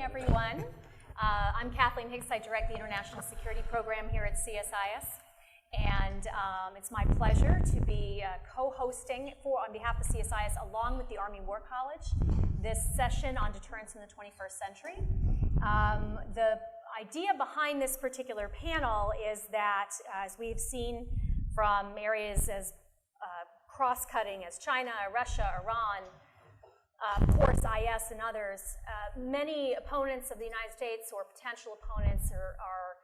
Everyone. I'm Kathleen Higgs. I direct the International Security Program here at CSIS, and it's my pleasure to be co-hosting on behalf of CSIS, along with the Army War College, this session on deterrence in the 21st century. The idea behind this particular panel is that, as we've seen from areas as cross-cutting as China, Russia, Iran, of course, IS and others, many opponents of the United States or potential opponents are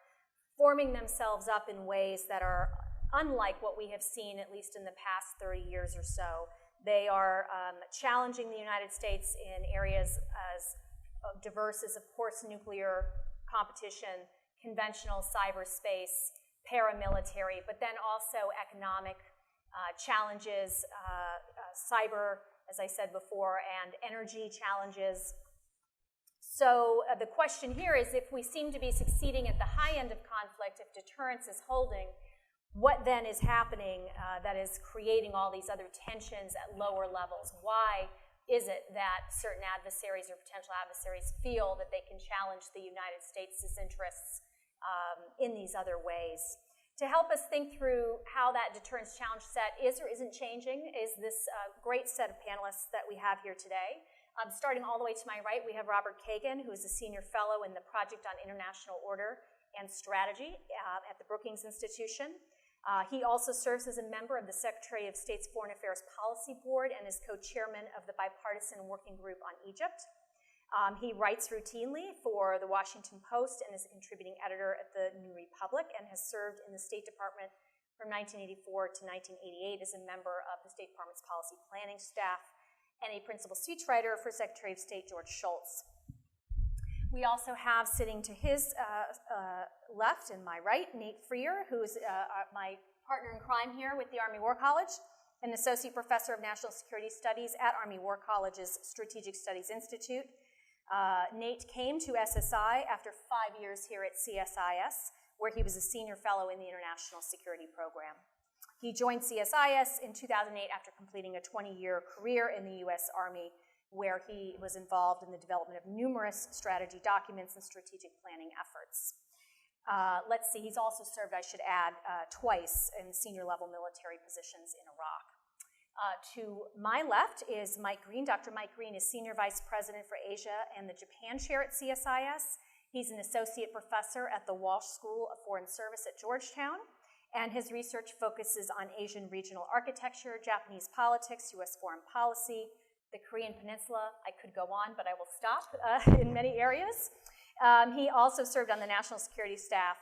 forming themselves up in ways that are unlike what we have seen, at least in the past 30 years or so. They are challenging the United States in areas as diverse as, of course, nuclear competition, conventional cyberspace, paramilitary, but then also economic challenges, cyber, as I said before, and energy challenges. So the question here is, if we seem to be succeeding at the high end of conflict, if deterrence is holding, what then is happening that is creating all these other tensions at lower levels? Why is it that certain adversaries or potential adversaries feel that they can challenge the United States' interests in these other ways? To help us think through how that deterrence challenge set is or isn't changing is this great set of panelists that we have here today. Starting all the way to my right, we have Robert Kagan, who is a senior fellow in the Project on International Order and Strategy at the Brookings Institution. He also serves as a member of the Secretary of State's Foreign Affairs Policy Board and is co-chairman of the Bipartisan Working Group on Egypt. He writes routinely for the Washington Post and is a contributing editor at the New Republic and has served in the State Department from 1984 to 1988 as a member of the State Department's policy planning staff and a principal speechwriter for Secretary of State George Shultz. We also have sitting to his left and my right, Nate Freer, who is my partner in crime here with the Army War College, an associate professor of national security studies at Army War College's Strategic Studies Institute. Nate came to SSI after 5 years here at CSIS, where he was a senior fellow in the International Security Program. He joined CSIS in 2008 after completing a 20-year career in the U.S. Army, where he was involved in the development of numerous strategy documents and strategic planning efforts. Let's see, he's also served, I should add, twice in senior-level military positions in Iraq. To my left is Mike Green. Dr. Mike Green is Senior Vice President for Asia and the Japan Chair at CSIS. He's an associate professor at the Walsh School of Foreign Service at Georgetown, and his research focuses on Asian regional architecture, Japanese politics, U.S. foreign policy, the Korean Peninsula. I could go on, but I will stop in many areas. He also served on the national security staff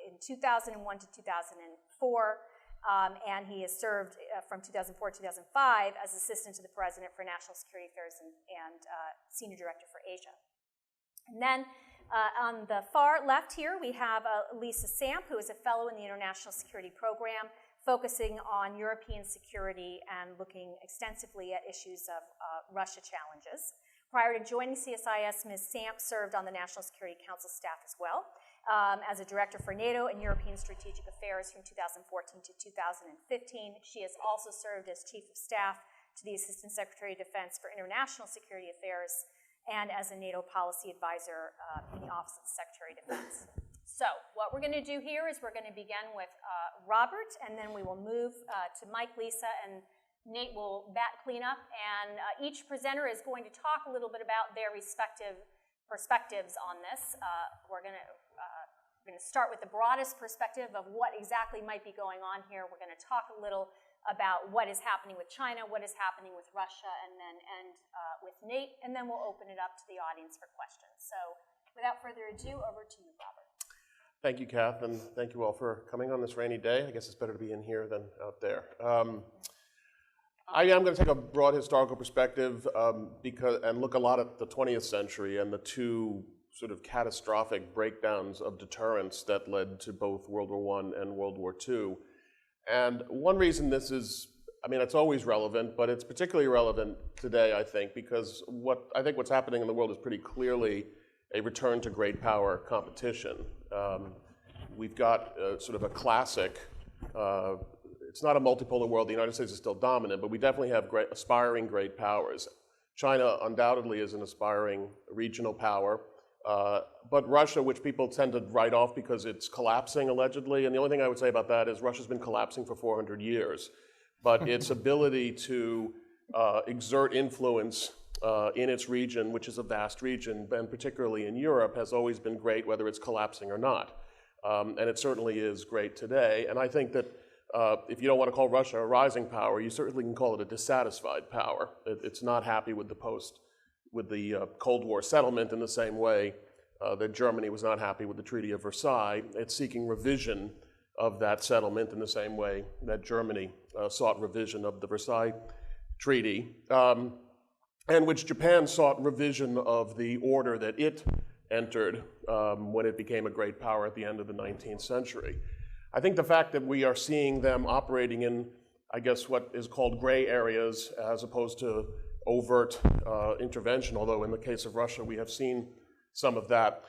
in 2001 to 2004. And he has served from 2004 to 2005 as Assistant to the President for National Security Affairs and Senior Director for Asia. And then on the far left here, we have Lisa Samp, who is a fellow in the International Security Program, focusing on European security and looking extensively at issues of Russia challenges. Prior to joining CSIS, Ms. Samp served on the National Security Council staff as well. As a director for NATO and European Strategic Affairs from 2014 to 2015. She has also served as Chief of Staff to the Assistant Secretary of Defense for International Security Affairs and as a NATO Policy Advisor in the Office of the Secretary of Defense. So what we're going to do here is we're going to begin with Robert, and then we will move to Mike, Lisa, and Nate will bat cleanup. And each presenter is going to talk a little bit about their respective perspectives on this. We're going to start with the broadest perspective of what exactly might be going on here. We're going to talk a little about what is happening with China, what is happening with Russia, and then end with Nate, and then we'll open it up to the audience for questions. So without further ado, over to you, Robert. Thank you, Kath, and thank you all for coming on this rainy day. I guess it's better to be in here than out there. I am going to take a broad historical perspective and look a lot at the 20th century and the two sort of catastrophic breakdowns of deterrence that led to both World War I and World War II. And one reason this is, I mean, it's always relevant, but it's particularly relevant today, I think, because what's happening in the world is pretty clearly a return to great power competition. We've got sort of a classic, it's not a multipolar world. The United States is still dominant, but we definitely have aspiring great powers. China undoubtedly is an aspiring regional power, but Russia, which people tend to write off because it's collapsing allegedly, and the only thing I would say about that is Russia's been collapsing for 400 years, but its ability to exert influence in its region, which is a vast region, and particularly in Europe, has always been great, whether it's collapsing or not. And it certainly is great today. And I think that if you don't want to call Russia a rising power, you certainly can call it a dissatisfied power. It's not happy with the Cold War settlement in the same way that Germany was not happy with the Treaty of Versailles. It's seeking revision of that settlement in the same way that Germany sought revision of the Versailles Treaty, and which Japan sought revision of the order that it entered when it became a great power at the end of the 19th century. I think the fact that we are seeing them operating in, I guess, what is called gray areas as opposed to overt intervention, although in the case of Russia we have seen some of that,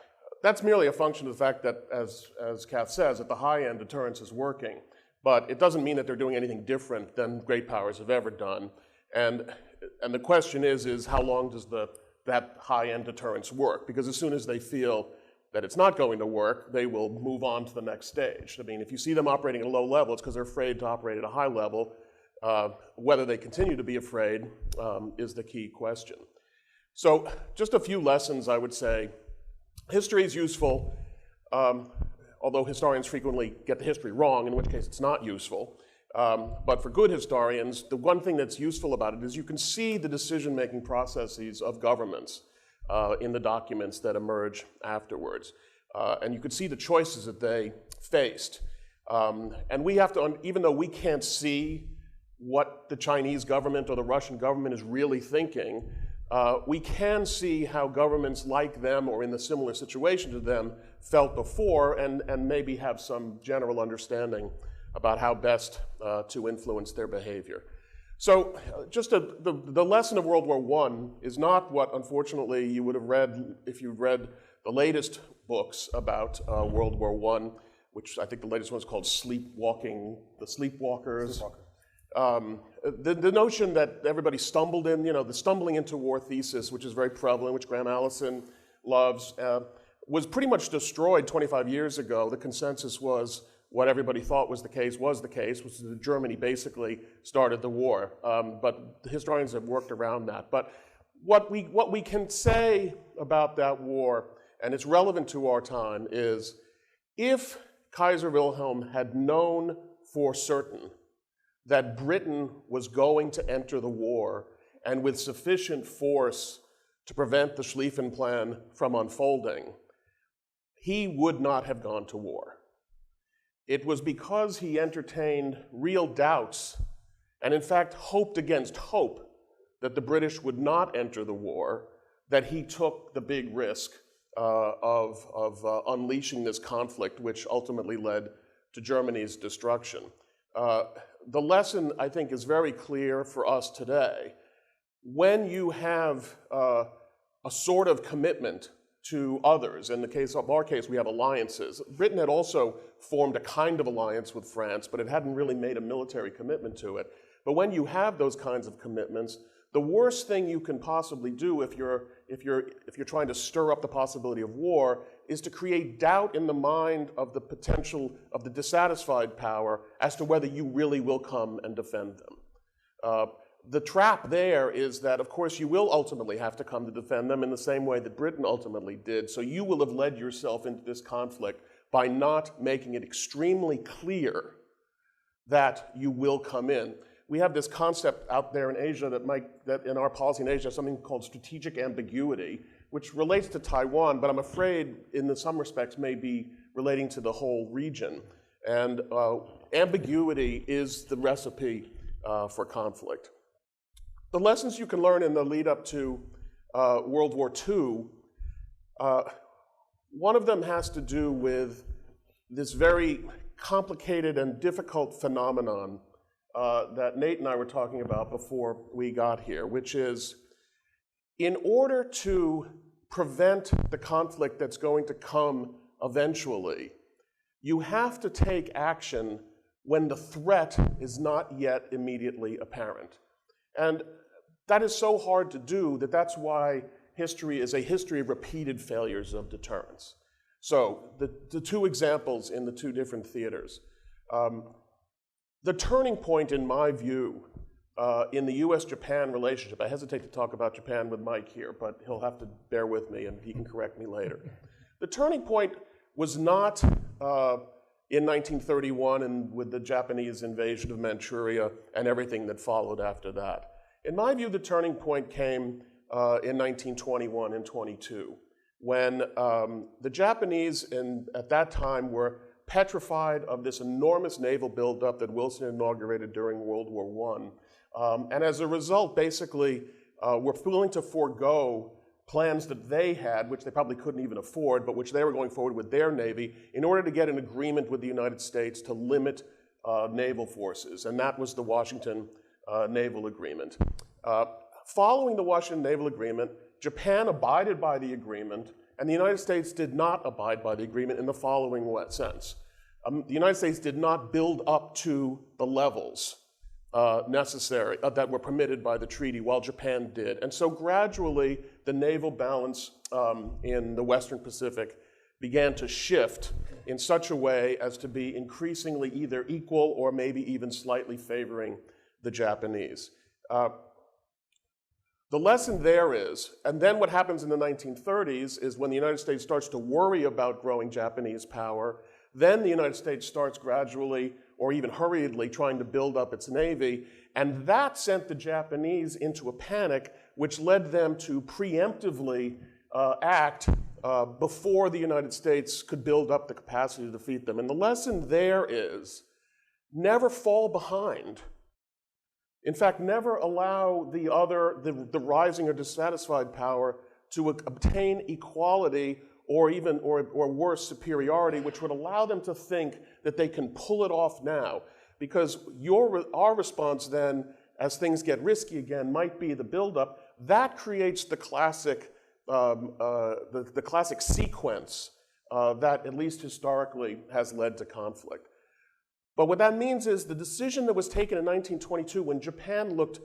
that's merely a function of the fact that, as Kath says, at the high end deterrence is working. But it doesn't mean that they're doing anything different than great powers have ever done. And the question is how long does that high-end deterrence work? Because as soon as they feel that it's not going to work, they will move on to the next stage. I mean, if you see them operating at a low level, it's because they're afraid to operate at a high level. Whether they continue to be afraid is the key question. So just a few lessons, I would say. History is useful, although historians frequently get the history wrong, in which case it's not useful. But for good historians, the one thing that's useful about it is you can see the decision-making processes of governments in the documents that emerge afterwards. And you can see the choices that they faced. And we have to, even though we can't see what the Chinese government or the Russian government is really thinking, we can see how governments like them or in a similar situation to them felt before and maybe have some general understanding about how best to influence their behavior. So just the lesson of World War I is not what, unfortunately, you would have read if you read the latest books about World War I, which I think the latest one is called Sleepwalking, The Sleepwalkers. The notion that everybody stumbled in, the stumbling into war thesis, which is very prevalent, which Graham Allison loves, was pretty much destroyed 25 years ago. The consensus was what everybody thought was the case, which is that Germany basically started the war. But the historians have worked around that. But what we can say about that war, and it's relevant to our time, is if Kaiser Wilhelm had known for certain that Britain was going to enter the war and with sufficient force to prevent the Schlieffen Plan from unfolding, he would not have gone to war. It was because he entertained real doubts and in fact hoped against hope that the British would not enter the war that he took the big risk of unleashing this conflict, which ultimately led to Germany's destruction. The lesson, I think, is very clear for us today. When you have a sort of commitment to others, in the case of our case, we have alliances. Britain had also formed a kind of alliance with France, but it hadn't really made a military commitment to it. But when you have those kinds of commitments, the worst thing you can possibly do if you're trying to stir up the possibility of war is to create doubt in the mind of the potential of the dissatisfied power as to whether you really will come and defend them. The trap there is that, of course, you will ultimately have to come to defend them in the same way that Britain ultimately did. So you will have led yourself into this conflict by not making it extremely clear that you will come in. We have this concept out there in Asia that in our policy in Asia, something called strategic ambiguity, which relates to Taiwan, but I'm afraid in some respects may be relating to the whole region. And ambiguity is the recipe for conflict. The lessons you can learn in the lead up to World War II, one of them has to do with this very complicated and difficult phenomenon that Nate and I were talking about before we got here, which is in order to prevent the conflict that's going to come eventually, you have to take action when the threat is not yet immediately apparent. And that is so hard to do that that's why history is a history of repeated failures of deterrence. So the two examples in the two different theaters. The turning point, in my view, in the US-Japan relationship, I hesitate to talk about Japan with Mike here, but he'll have to bear with me and he can correct me later. The turning point was not in 1931 and with the Japanese invasion of Manchuria and everything that followed after that. In my view, the turning point came in 1921 and 22, when the Japanese at that time were petrified of this enormous naval buildup that Wilson inaugurated during World War I. And as a result, basically, were willing to forego plans that they had, which they probably couldn't even afford, but which they were going forward with their Navy, in order to get an agreement with the United States to limit naval forces. And that was the Washington Naval Agreement. Following the Washington Naval Agreement, Japan abided by the agreement, and the United States did not abide by the agreement in the following sense. The United States did not build up to the levels necessary that were permitted by the treaty, while Japan did. And so gradually, the naval balance in the Western Pacific began to shift in such a way as to be increasingly either equal or maybe even slightly favoring the Japanese. The lesson there is, and then what happens in the 1930s is when the United States starts to worry about growing Japanese power, then the United States starts gradually or even hurriedly trying to build up its Navy, and that sent the Japanese into a panic, which led them to preemptively act before the United States could build up the capacity to defeat them. And the lesson there is, never fall behind. In fact, never allow the rising or dissatisfied power to obtain equality or even, or worse, superiority, which would allow them to think that they can pull it off now. Because our response then, as things get risky again, might be the buildup. That creates the classic, the classic sequence that, at least historically, has led to conflict. But what that means is the decision that was taken in 1922 when Japan looked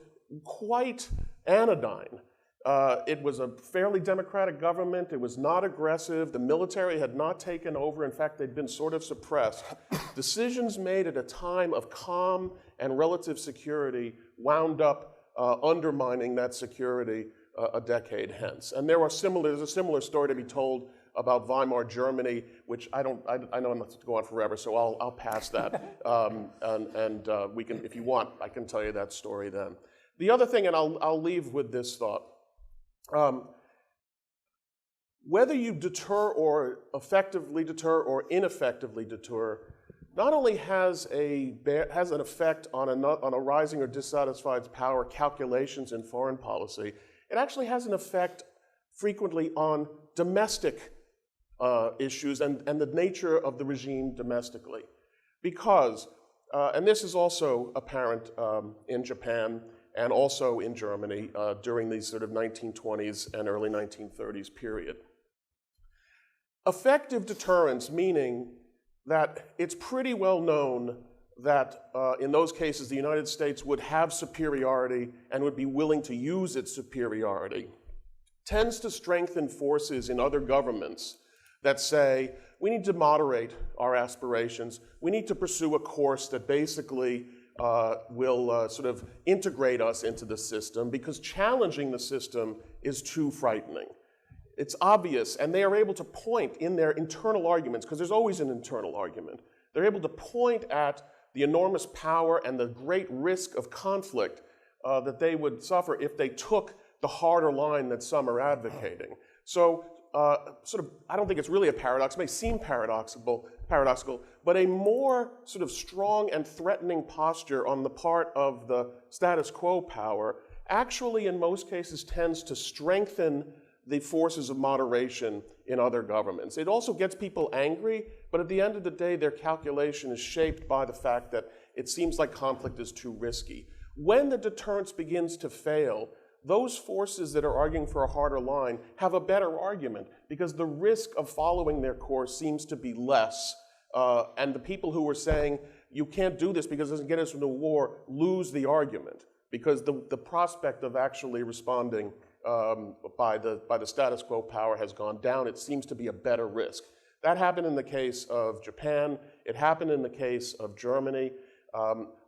quite anodyne. It was a fairly democratic government. It was not aggressive. The military had not taken over. In fact, they'd been sort of suppressed. Decisions made at a time of calm and relative security wound up undermining that security a decade hence. And there's a similar story to be told about Weimar Germany, which I know I'm not to go on forever, so I'll pass that. We can, if you want, I can tell you that story then. The other thing, and I'll leave with this thought. Whether you deter or effectively deter or ineffectively deter, not only has an effect on a rising or dissatisfied power calculations in foreign policy, it actually has an effect frequently on domestic issues and the nature of the regime domestically. Because, and this is also apparent in Japan and also in Germany during these sort of 1920s and early 1930s period. Effective deterrence, meaning that it's pretty well known that in those cases the United States would have superiority and would be willing to use its superiority, tends to strengthen forces in other governments that say, we need to moderate our aspirations, we need to pursue a course that basically will sort of integrate us into the system, because challenging the system is too frightening. It's obvious, and they are able to point in their internal arguments, because there's always an internal argument, they're able to point at the enormous power and the great risk of conflict that they would suffer if they took the harder line that some are advocating. So I don't think it's really a paradox, it may seem paradoxical, but a more sort of strong and threatening posture on the part of the status quo power actually in most cases tends to strengthen the forces of moderation in other governments. It also gets people angry, but at the end of the day, their calculation is shaped by the fact that it seems like conflict is too risky. When the deterrence begins to fail, those forces that are arguing for a harder line have a better argument because the risk of following their course seems to be less. And the people who are saying, you can't do this because it doesn't get us into war, lose the argument. because the prospect of actually responding by the status quo power has gone down. It seems to be a better risk. That happened in the case of Japan. It happened in the case of Germany.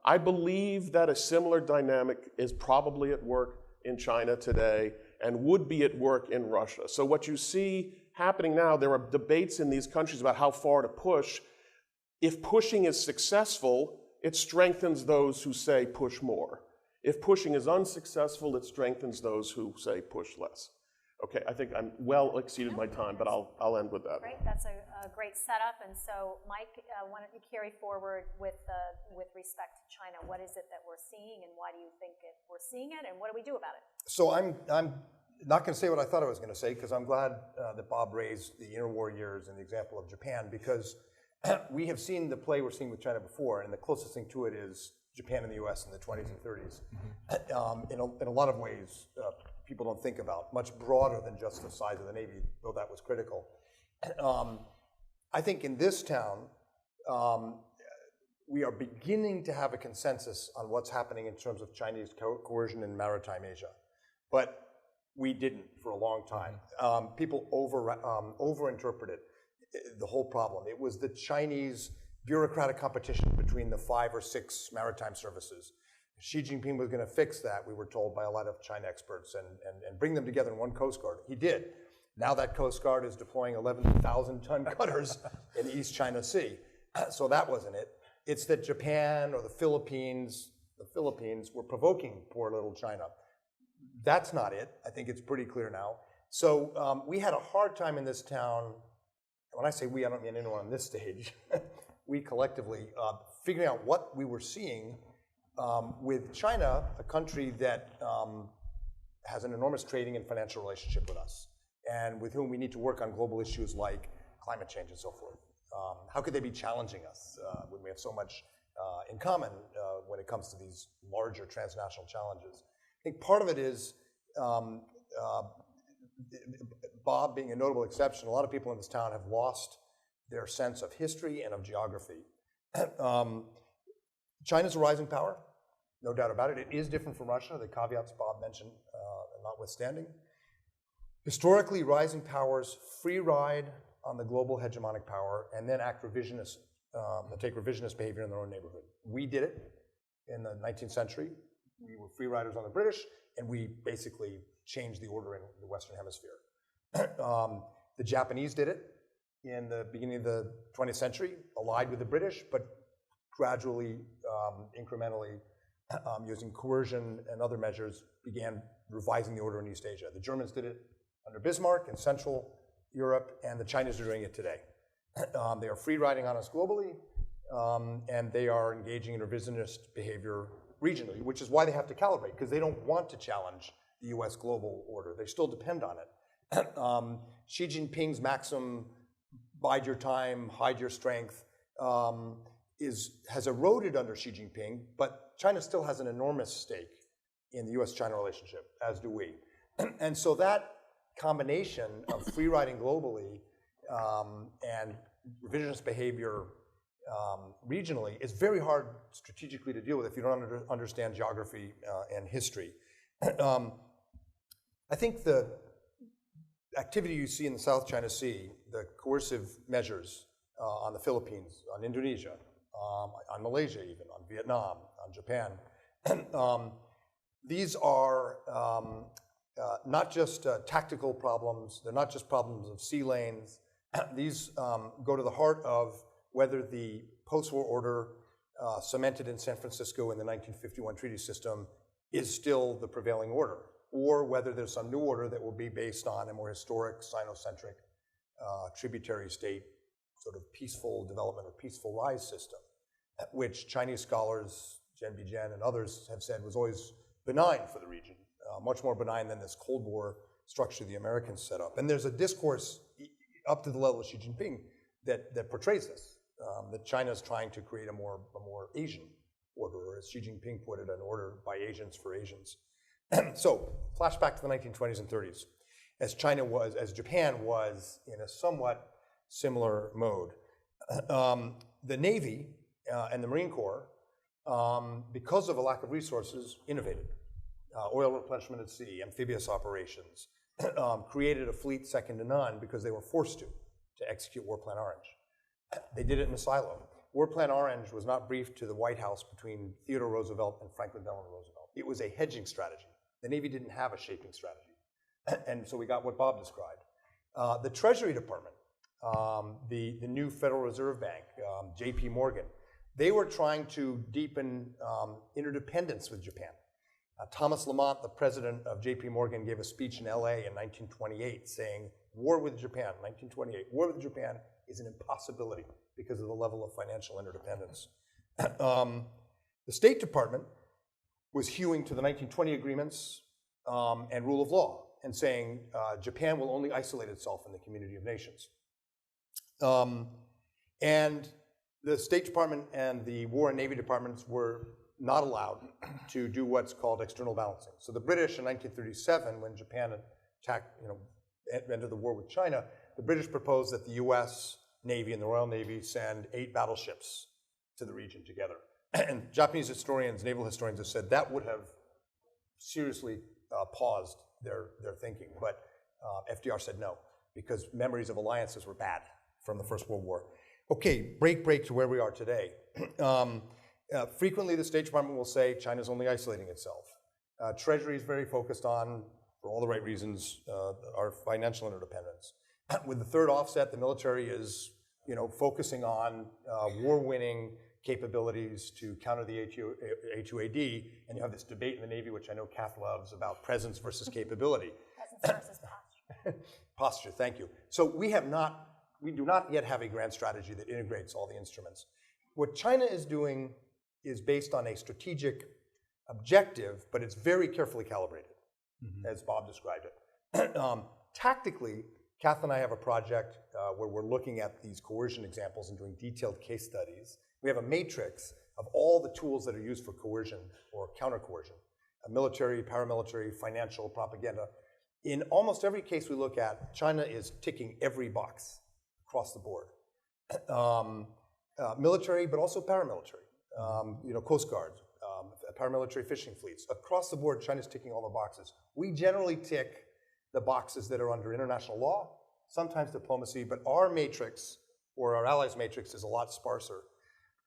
I believe that a similar dynamic is probably at work in China today and would be at work in Russia. So what you see happening now, there are debates in these countries about how far to push. If pushing is successful, it strengthens those who say push more. If pushing is unsuccessful, it strengthens those who say push less. Okay, I think I'm well exceeded my time, but I'll end with that. Great, that's a great setup. And so, Mike, why don't you carry forward with respect to China? What is it that we're seeing, and why do you think we're seeing it, and what do we do about it? So I'm not going to say what I thought I was going to say, because I'm glad that Bob raised the interwar years and the example of Japan, because we have seen the play we're seeing with China before, and the closest thing to it is Japan and the US in the 20s and 30s. In a lot of ways, people don't think about, much broader than just the size of the Navy, though that was critical. I think in this town, we are beginning to have a consensus on what's happening in terms of Chinese coercion in maritime Asia. But we didn't for a long time. People overinterpreted the whole problem. It was the Chinese bureaucratic competition between the 5 or 6 maritime services. Xi Jinping was going to fix that, we were told by a lot of China experts, and bring them together in one Coast Guard. He did. Now that Coast Guard is deploying 11,000-ton cutters in the East China Sea. So that wasn't it. It's that Japan or the Philippines were provoking poor little China. That's not it. I think it's pretty clear now. So we had a hard time in this town. When I say we, I don't mean anyone on this stage. We collectively, figuring out what we were seeing with China, a country that has an enormous trading and financial relationship with us, and with whom we need to work on global issues like climate change and so forth. How could they be challenging us when we have so much in common when it comes to these larger transnational challenges? I think part of it is Bob being a notable exception. A lot of people in this town have lost their sense of history and of geography. China's a rising power, no doubt about it. It is different from Russia, the caveats Bob mentioned notwithstanding. Historically, rising powers free ride on the global hegemonic power and then act revisionist, take revisionist behavior in their own neighborhood. We did it in the 19th century. We were free riders on the British, and we basically changed the order in the Western Hemisphere. The Japanese did it in the beginning of the 20th century, allied with the British, but gradually, incrementally, using coercion and other measures, began revising the order in East Asia. The Germans did it under Bismarck in Central Europe, and the Chinese are doing it today. They are free riding on us globally, and they are engaging in revisionist behavior regionally, which is why they have to calibrate, because they don't want to challenge the US global order. They still depend on it. Xi Jinping's maxim, bide your time, hide your strength, has eroded under Xi Jinping, but China still has an enormous stake in the US-China relationship, as do we. And so that combination of free riding globally and revisionist behavior regionally is very hard strategically to deal with if you don't understand geography and history. I think the activity you see in the South China Sea, the coercive measures on the Philippines, on Indonesia, on Malaysia even, on Vietnam, on Japan, these are not just tactical problems, they're not just problems of sea lanes. These go to the heart of whether the post-war order cemented in San Francisco in the 1951 treaty system is still the prevailing order, or whether there's some new order that will be based on a more historic, Sino-centric, tributary state, sort of peaceful development or peaceful rise system, which Chinese scholars, Jen Bijian and others have said was always benign for the region, much more benign than this Cold War structure the Americans set up. And there's a discourse up to the level of Xi Jinping that portrays this, that China's trying to create a more Asian order, or as Xi Jinping put it, an order by Asians for Asians. So, flashback to the 1920s and 30s, as Japan was in a somewhat similar mode. The Navy and the Marine Corps because of a lack of resources, innovated. Oil replenishment at sea, amphibious operations, created a fleet second to none because they were forced to execute War Plan Orange. They did it in a silo. War Plan Orange was not briefed to the White House between Theodore Roosevelt and Franklin Delano Roosevelt. It was a hedging strategy. The Navy didn't have a shaping strategy. And so we got what Bob described. The Treasury Department, the new Federal Reserve Bank, J.P. Morgan, they were trying to deepen interdependence with Japan. Thomas Lamont, the president of J.P. Morgan, gave a speech in L.A. in 1928 saying, war with Japan, 1928, war with Japan is an impossibility because of the level of financial interdependence. The State Department was hewing to the 1920 agreements and rule of law and saying Japan will only isolate itself in the community of nations. And the State Department and the War and Navy departments were not allowed to do what's called external balancing. So the British in 1937, when Japan attacked, entered the war with China, the British proposed that the US Navy and the Royal Navy send 8 battleships to the region together. And Japanese historians, naval historians have said that would have seriously paused their thinking. But FDR said no, because memories of alliances were bad from the First World War. Okay, break to where we are today. Frequently, the State Department will say China's only isolating itself. Treasury is very focused on, for all the right reasons, our financial interdependence. With the third offset, the military is, focusing on war-winning capabilities to counter the A2AD, and you have this debate in the Navy, which I know Kath loves, about presence versus capability. Presence versus posture. Posture, thank you. So we do not yet have a grand strategy that integrates all the instruments. What China is doing is based on a strategic objective, but it's very carefully calibrated, as Bob described it. Tactically, Kath and I have a project where we're looking at these coercion examples and doing detailed case studies. We have a matrix of all the tools that are used for coercion or counter-coercion, military, paramilitary, financial, propaganda. In almost every case we look at, China is ticking every box across the board. Military, but also paramilitary. Coast Guard, paramilitary fishing fleets. Across the board, China's ticking all the boxes. We generally tick the boxes that are under international law, sometimes diplomacy, but our matrix, or our allies' matrix, is a lot sparser.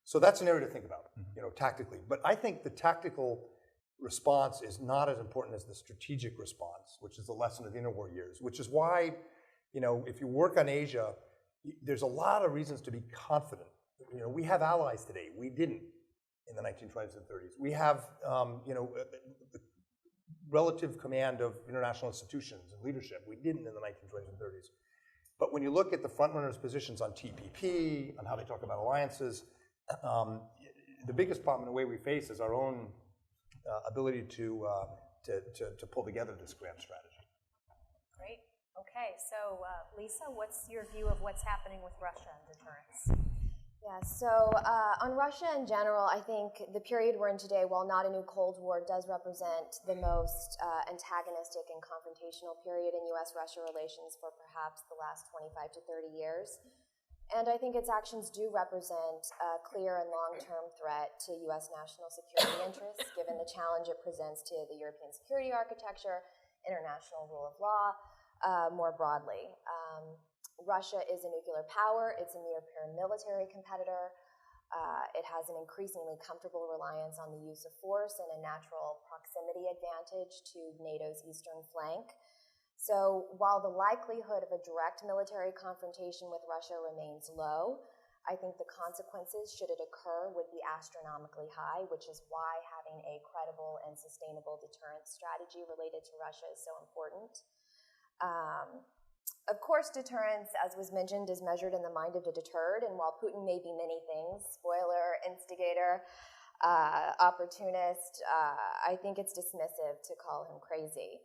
So that's an area to think about, tactically. But I think the tactical response is not as important as the strategic response, which is the lesson of the interwar years, which is why, if you work on Asia, there's a lot of reasons to be confident. We have allies today. We didn't in the 1920s and 30s. We have, relative command of international institutions and leadership. We didn't in the 1920s and 30s. But when you look at the frontrunners' positions on TPP, on how they talk about alliances, the biggest problem in a way we face is our own ability to pull together this grand strategy. Great. Okay, so Lisa, what's your view of what's happening with Russia and deterrence? Yeah, so on Russia in general, I think the period we're in today, while not a new Cold War, does represent the most antagonistic and confrontational period in U.S.-Russia relations for perhaps the last 25 to 30 years. And I think its actions do represent a clear and long-term threat to U.S. national security interests, given the challenge it presents to the European security architecture, international rule of law, more broadly. Russia is a nuclear power. It's a near-peer military competitor. It has an increasingly comfortable reliance on the use of force and a natural proximity advantage to NATO's eastern flank. So while the likelihood of a direct military confrontation with Russia remains low, I think the consequences, should it occur, would be astronomically high, which is why having a credible and sustainable deterrence strategy related to Russia is so important. Of course, deterrence, as was mentioned, is measured in the mind of the deterred, and while Putin may be many things, spoiler, instigator, opportunist, I think it's dismissive to call him crazy.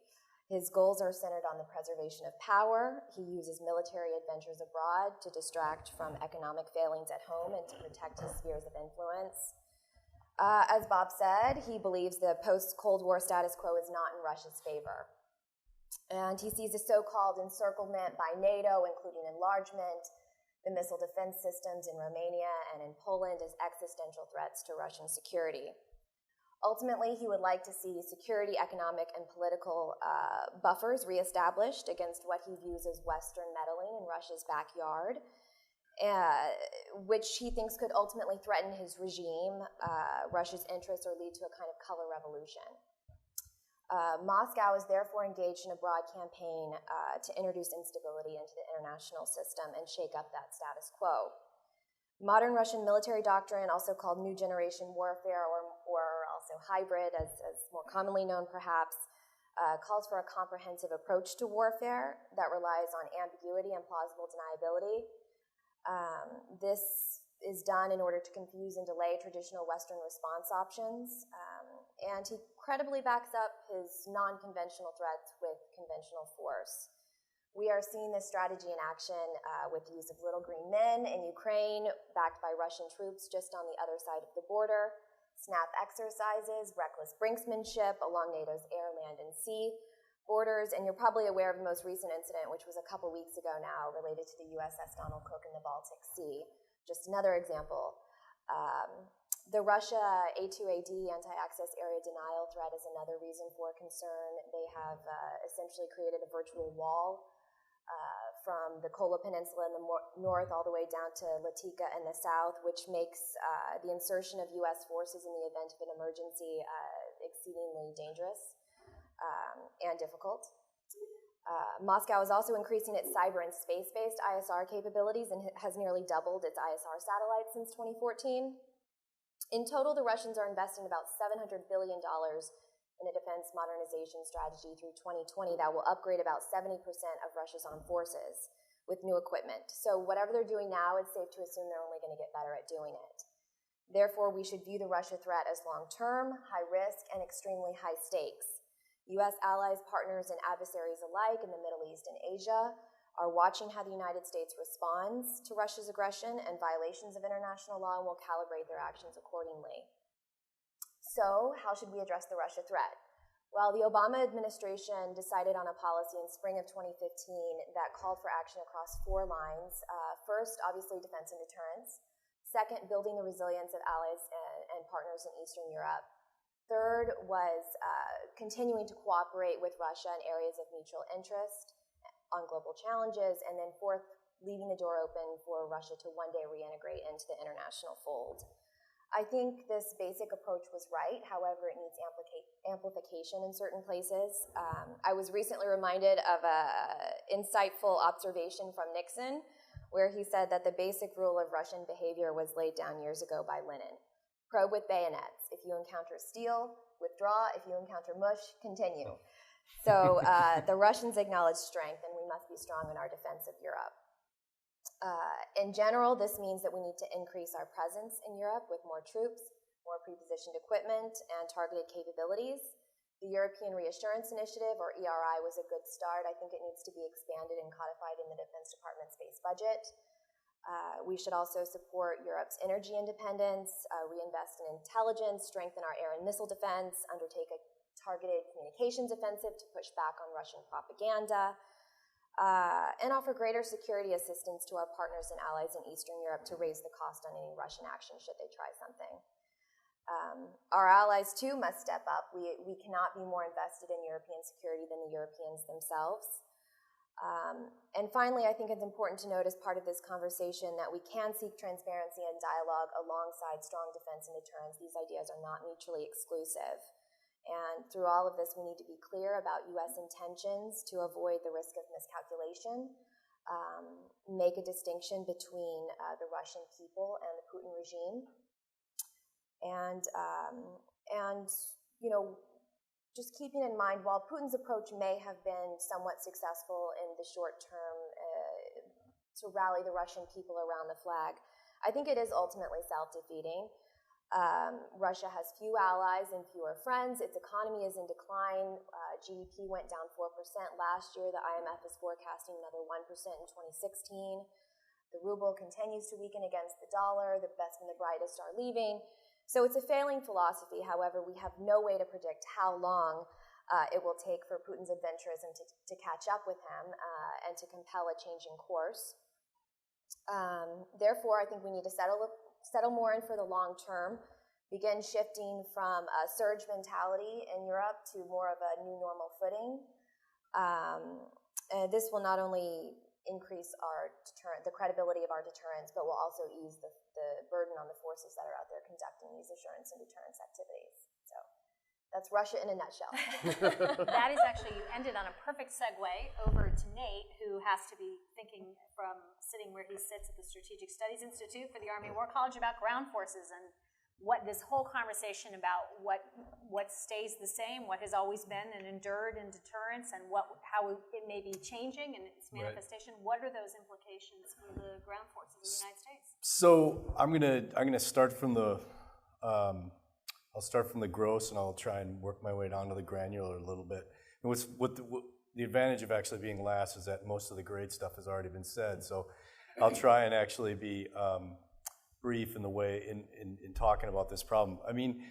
His goals are centered on the preservation of power. He uses military adventures abroad to distract from economic failings at home and to protect his spheres of influence. As Bob said, he believes the post-Cold War status quo is not in Russia's favor. And he sees a so-called encirclement by NATO, including enlargement, the missile defense systems in Romania and in Poland as existential threats to Russian security. Ultimately, he would like to see security, economic, and political buffers reestablished against what he views as Western meddling in Russia's backyard, which he thinks could ultimately threaten his regime, Russia's interests, or lead to a kind of color revolution. Moscow is therefore engaged in a broad campaign to introduce instability into the international system and shake up that status quo. Modern Russian military doctrine, also called New Generation Warfare or also hybrid, as more commonly known perhaps, calls for a comprehensive approach to warfare that relies on ambiguity and plausible deniability. This is done in order to confuse and delay traditional Western response options, and he credibly backs up his non-conventional threats with conventional force. We are seeing this strategy in action with the use of little green men in Ukraine, backed by Russian troops just on the other side of the border, snap exercises, reckless brinksmanship along NATO's air, land, and sea borders, and you're probably aware of the most recent incident, which was a couple weeks ago now, related to the USS Donald Cook in the Baltic Sea. Just another example. The Russia A2AD, anti-access area denial threat, is another reason for concern. They have essentially created a virtual wall from the Kola Peninsula in the north all the way down to Latika in the south, which makes the insertion of U.S. forces in the event of an emergency exceedingly dangerous and difficult. Moscow is also increasing its cyber and space-based ISR capabilities and has nearly doubled its ISR satellites since 2014. In total, the Russians are investing about $700 billion in a defense modernization strategy through 2020 that will upgrade about 70% of Russia's armed forces with new equipment. So whatever they're doing now, it's safe to assume they're only going to get better at doing it. Therefore, we should view the Russia threat as long-term, high-risk, and extremely high stakes. U.S. allies, partners, and adversaries alike in the Middle East and Asia are watching how the United States responds to Russia's aggression and violations of international law and will calibrate their actions accordingly. So, how should we address the Russia threat? Well, the Obama administration decided on a policy in spring of 2015 that called for action across 4 lines. First, obviously, defense and deterrence. Second, building the resilience of allies and partners in Eastern Europe. Third was continuing to cooperate with Russia in areas of mutual interest on global challenges. And then fourth, leaving the door open for Russia to one day reintegrate into the international fold. I think this basic approach was right. However, it needs amplification in certain places. I was recently reminded of an insightful observation from Nixon, where he said that the basic rule of Russian behavior was laid down years ago by Lenin. Probe with bayonets. If you encounter steel, withdraw. If you encounter mush, continue. So the Russians acknowledge strength, and we must be strong in our defense of Europe. In general, this means that we need to increase our presence in Europe with more troops, more pre-positioned equipment, and targeted capabilities. The European Reassurance Initiative, or ERI, was a good start. I think it needs to be expanded and codified in the Defense Department's base budget. We should also support Europe's energy independence, reinvest in intelligence, strengthen our air and missile defense, undertake a targeted communications offensive to push back on Russian propaganda, and offer greater security assistance to our partners and allies in Eastern Europe to raise the cost on any Russian action should they try something. Our allies, too, must step up. We cannot be more invested in European security than the Europeans themselves. And finally, I think it's important to note as part of this conversation that we can seek transparency and dialogue alongside strong defense and deterrence. These ideas are not mutually exclusive. And through all of this, we need to be clear about U.S. intentions to avoid the risk of miscalculation, make a distinction between the Russian people and the Putin regime, and you know, just keeping in mind, while Putin's approach may have been somewhat successful in the short term to rally the Russian people around the flag, I think it is ultimately self-defeating. Russia has few allies and fewer friends. Its economy is in decline. GDP went down 4% last year. The IMF is forecasting another 1% in 2016. The ruble continues to weaken against the dollar. The best and the brightest are leaving. So it's a failing philosophy. However, we have no way to predict how long it will take for Putin's adventurism to catch up with him and to compel a change in course. Therefore, I think we need to settle more in for the long term, begin shifting from a surge mentality in Europe to more of a new normal footing. This will not only increase the credibility of our deterrence, but will also ease the burden on the forces that are out there conducting these assurance and deterrence activities. So that's Russia in a nutshell. That is actually, you ended on a perfect segue over to Nate, who has to be thinking from sitting where he sits at the Strategic Studies Institute for the Army War College about ground forces and what this whole conversation about what stays the same, what has always been and endured in deterrence, and how it may be changing in its manifestation. Right. What are those implications for the ground forces of the United States? So I'm gonna start from the I'll start from the gross, and I'll try and work my way down to the granular a little bit. And the advantage of actually being last is that most of the great stuff has already been said. So I'll try and actually be brief in the way in talking about this problem. I mean,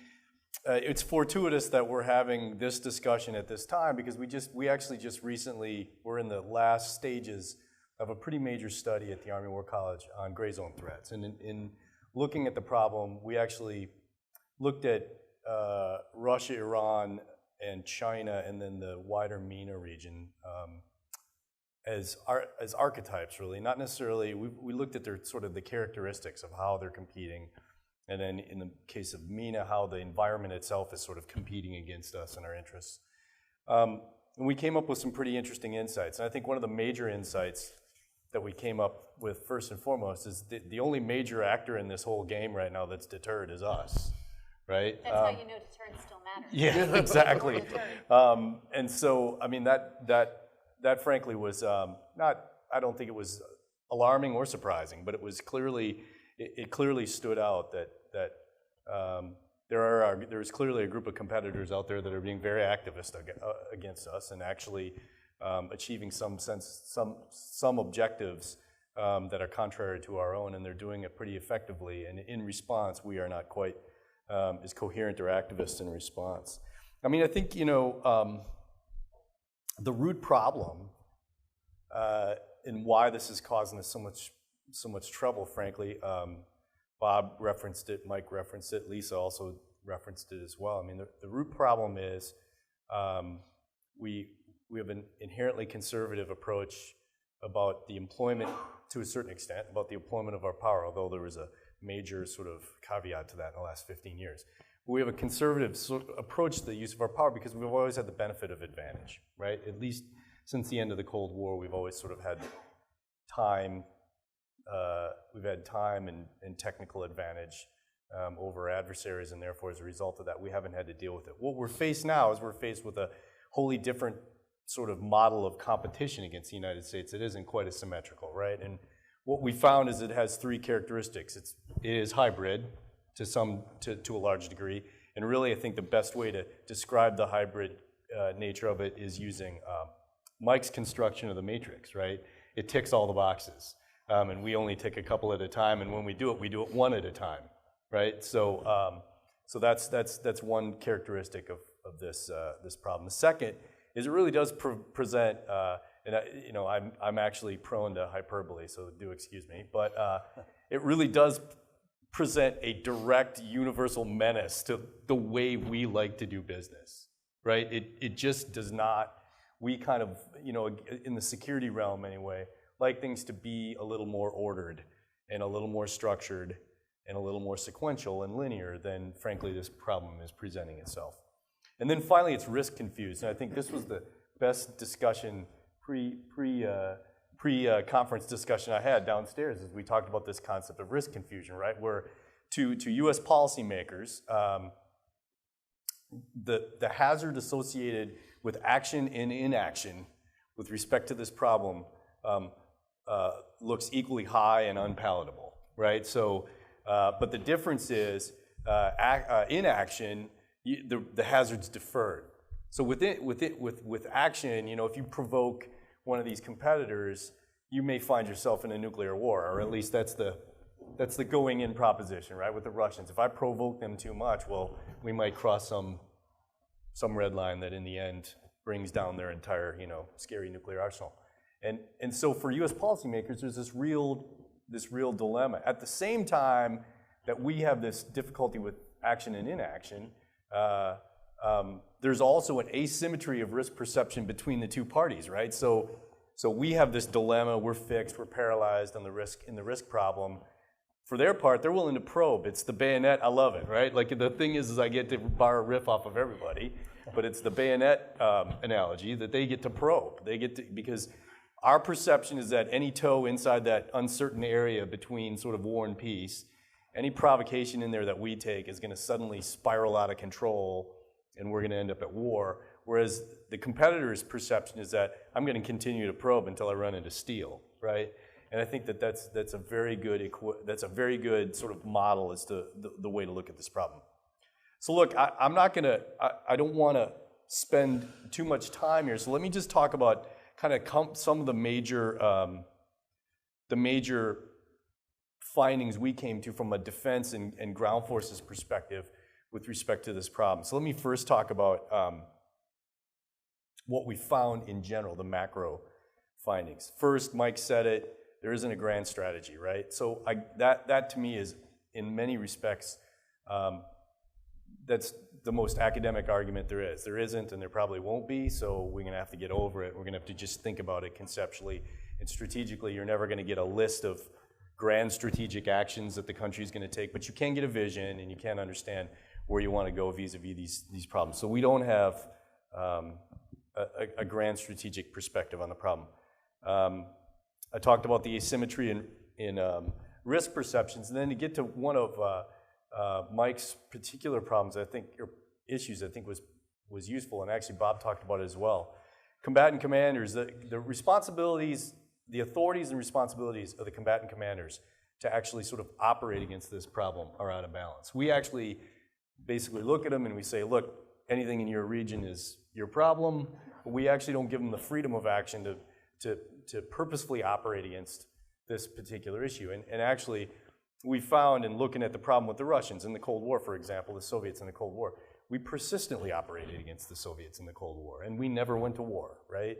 it's fortuitous that we're having this discussion at this time because we actually just recently we're in the last stages of a pretty major study at the Army War College on gray zone threats. And in looking at the problem, we actually looked at Russia, Iran, and China, and then the wider MENA region as archetypes, really. Not necessarily, we looked at their sort of the characteristics of how they're competing, and then in the case of MENA, how the environment itself is sort of competing against us and our interests. And we came up with some pretty interesting insights. And I think one of the major insights that we came up with first and foremost is the only major actor in this whole game right now that's deterred is us, right? That's how you know deterrence still matters. Yeah, exactly. And so, I mean, that frankly was not, I don't think it was alarming or surprising, but it was clearly, it clearly stood out that there is clearly a group of competitors out there that are being very activist against us and actually achieving some objectives that are contrary to our own, and they're doing it pretty effectively. And in response, we are not quite as coherent or activist in response. I mean, I think, the root problem and why this is causing us so much trouble, frankly, Bob referenced it, Mike referenced it, Lisa also referenced it as well. I mean, the root problem is we have an inherently conservative approach about the employment, to a certain extent, about the employment of our power, although there was a major sort of caveat to that in the last 15 years. We have a conservative approach to the use of our power because we've always had the benefit of advantage, right? At least since the end of the Cold War, we've always sort of had time, and technical advantage over adversaries, and therefore as a result of that, we haven't had to deal with it. What we're faced now is we're faced with a wholly different sort of model of competition against the United States. It isn't quite as symmetrical, right? And what we found is it has three characteristics. It is hybrid, to a large degree, and really I think the best way to describe the hybrid nature of it is using Mike's construction of the matrix, right? It ticks all the boxes, and we only tick a couple at a time, and when we do it one at a time, right? So that's one characteristic of this problem. The second is it really does present, and I'm actually prone to hyperbole, so do excuse me, but it really does present a direct universal menace to the way we like to do business, right? It just does not, we kind of, in the security realm anyway, like things to be a little more ordered and a little more structured and a little more sequential and linear than, frankly, this problem is presenting itself. And then finally, it's risk confused. And I think this was the best discussion, pre-conference discussion I had downstairs as we talked about this concept of risk confusion, right? Where to US policymakers, the hazard associated with action and inaction with respect to this problem looks equally high and unpalatable, right? So, but the difference is inaction, the hazard's deferred. So with action, if you provoke one of these competitors, you may find yourself in a nuclear war, or at least that's the going-in proposition, right? With the Russians, if I provoke them too much, well, we might cross some red line that in the end brings down their entire, scary nuclear arsenal. And so for U.S. policymakers, there's this real real dilemma. At the same time that we have this difficulty with action and inaction, there's also an asymmetry of risk perception between the two parties, right? So we have this dilemma, we're fixed, we're paralyzed on the risk problem. For their part, they're willing to probe. It's the bayonet, I love it, right? Like the thing is I get to borrow a riff off of everybody, but it's the bayonet analogy that they get to probe. They get to, because our perception is that any toe inside that uncertain area between sort of war and peace, any provocation in there that we take is gonna suddenly spiral out of control and we're gonna end up at war. Whereas the competitor's perception is that I'm gonna continue to probe until I run into steel, right? And I think that that's a very good sort of model as to the way to look at this problem. So look, I don't wanna spend too much time here, so let me just talk about kind of some of the major findings we came to from a defense and ground forces perspective with respect to this problem. So let me first talk about what we found in general, the macro findings. First, Mike said it, there isn't a grand strategy, right? So that to me is, in many respects, that's the most academic argument there is. There isn't, and there probably won't be, so we're gonna have to get over it. We're gonna have to just think about it conceptually and strategically. You're never gonna get a list of grand strategic actions that the country's gonna take, but you can get a vision and you can understand where you wanna go vis-a-vis these problems. So we don't have a grand strategic perspective on the problem. I talked about the asymmetry in risk perceptions, and then to get to one of Mike's particular problems, I think, or issues, I think was useful, and actually Bob talked about it as well. Combatant commanders, the responsibilities, the authorities and responsibilities of the combatant commanders to actually sort of operate against this problem are out of balance. We actually basically look at them and we say, look, anything in your region is your problem, but we actually don't give them the freedom of action to purposefully operate against this particular issue. And actually, we found in looking at the problem with the Russians in the Cold War, for example, the Soviets in the Cold War, we persistently operated against the Soviets in the Cold War, and we never went to war, right?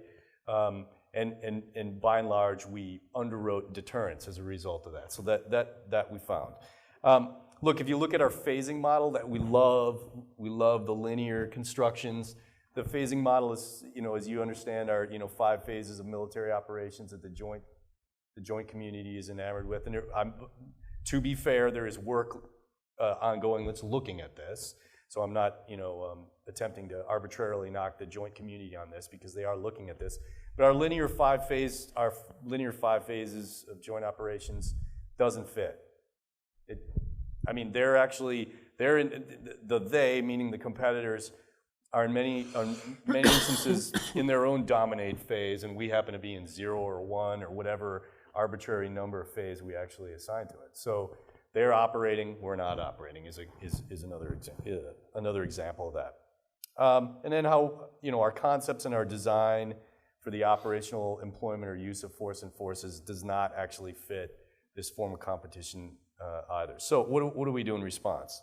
And by and large, we underwrote deterrence as a result of that. So that we found. Look, if you look at our phasing model that we love the linear constructions. The phasing model is, as you understand, are 5 phases of military operations that the joint community is enamored with. And to be fair, there is work ongoing that's looking at this. So I'm not, attempting to arbitrarily knock the joint community on this because they are looking at this. But our linear 5 phases of joint operations doesn't fit. They're in they, meaning the competitors, are in many instances in their own dominate phase, and we happen to be in 0 or 1 or whatever arbitrary number of phase we actually assign to it. So they're operating, we're not operating is another example of that. And then how our concepts and our design for the operational employment or use of force and forces does not actually fit this form of competition either. So what do we do in response?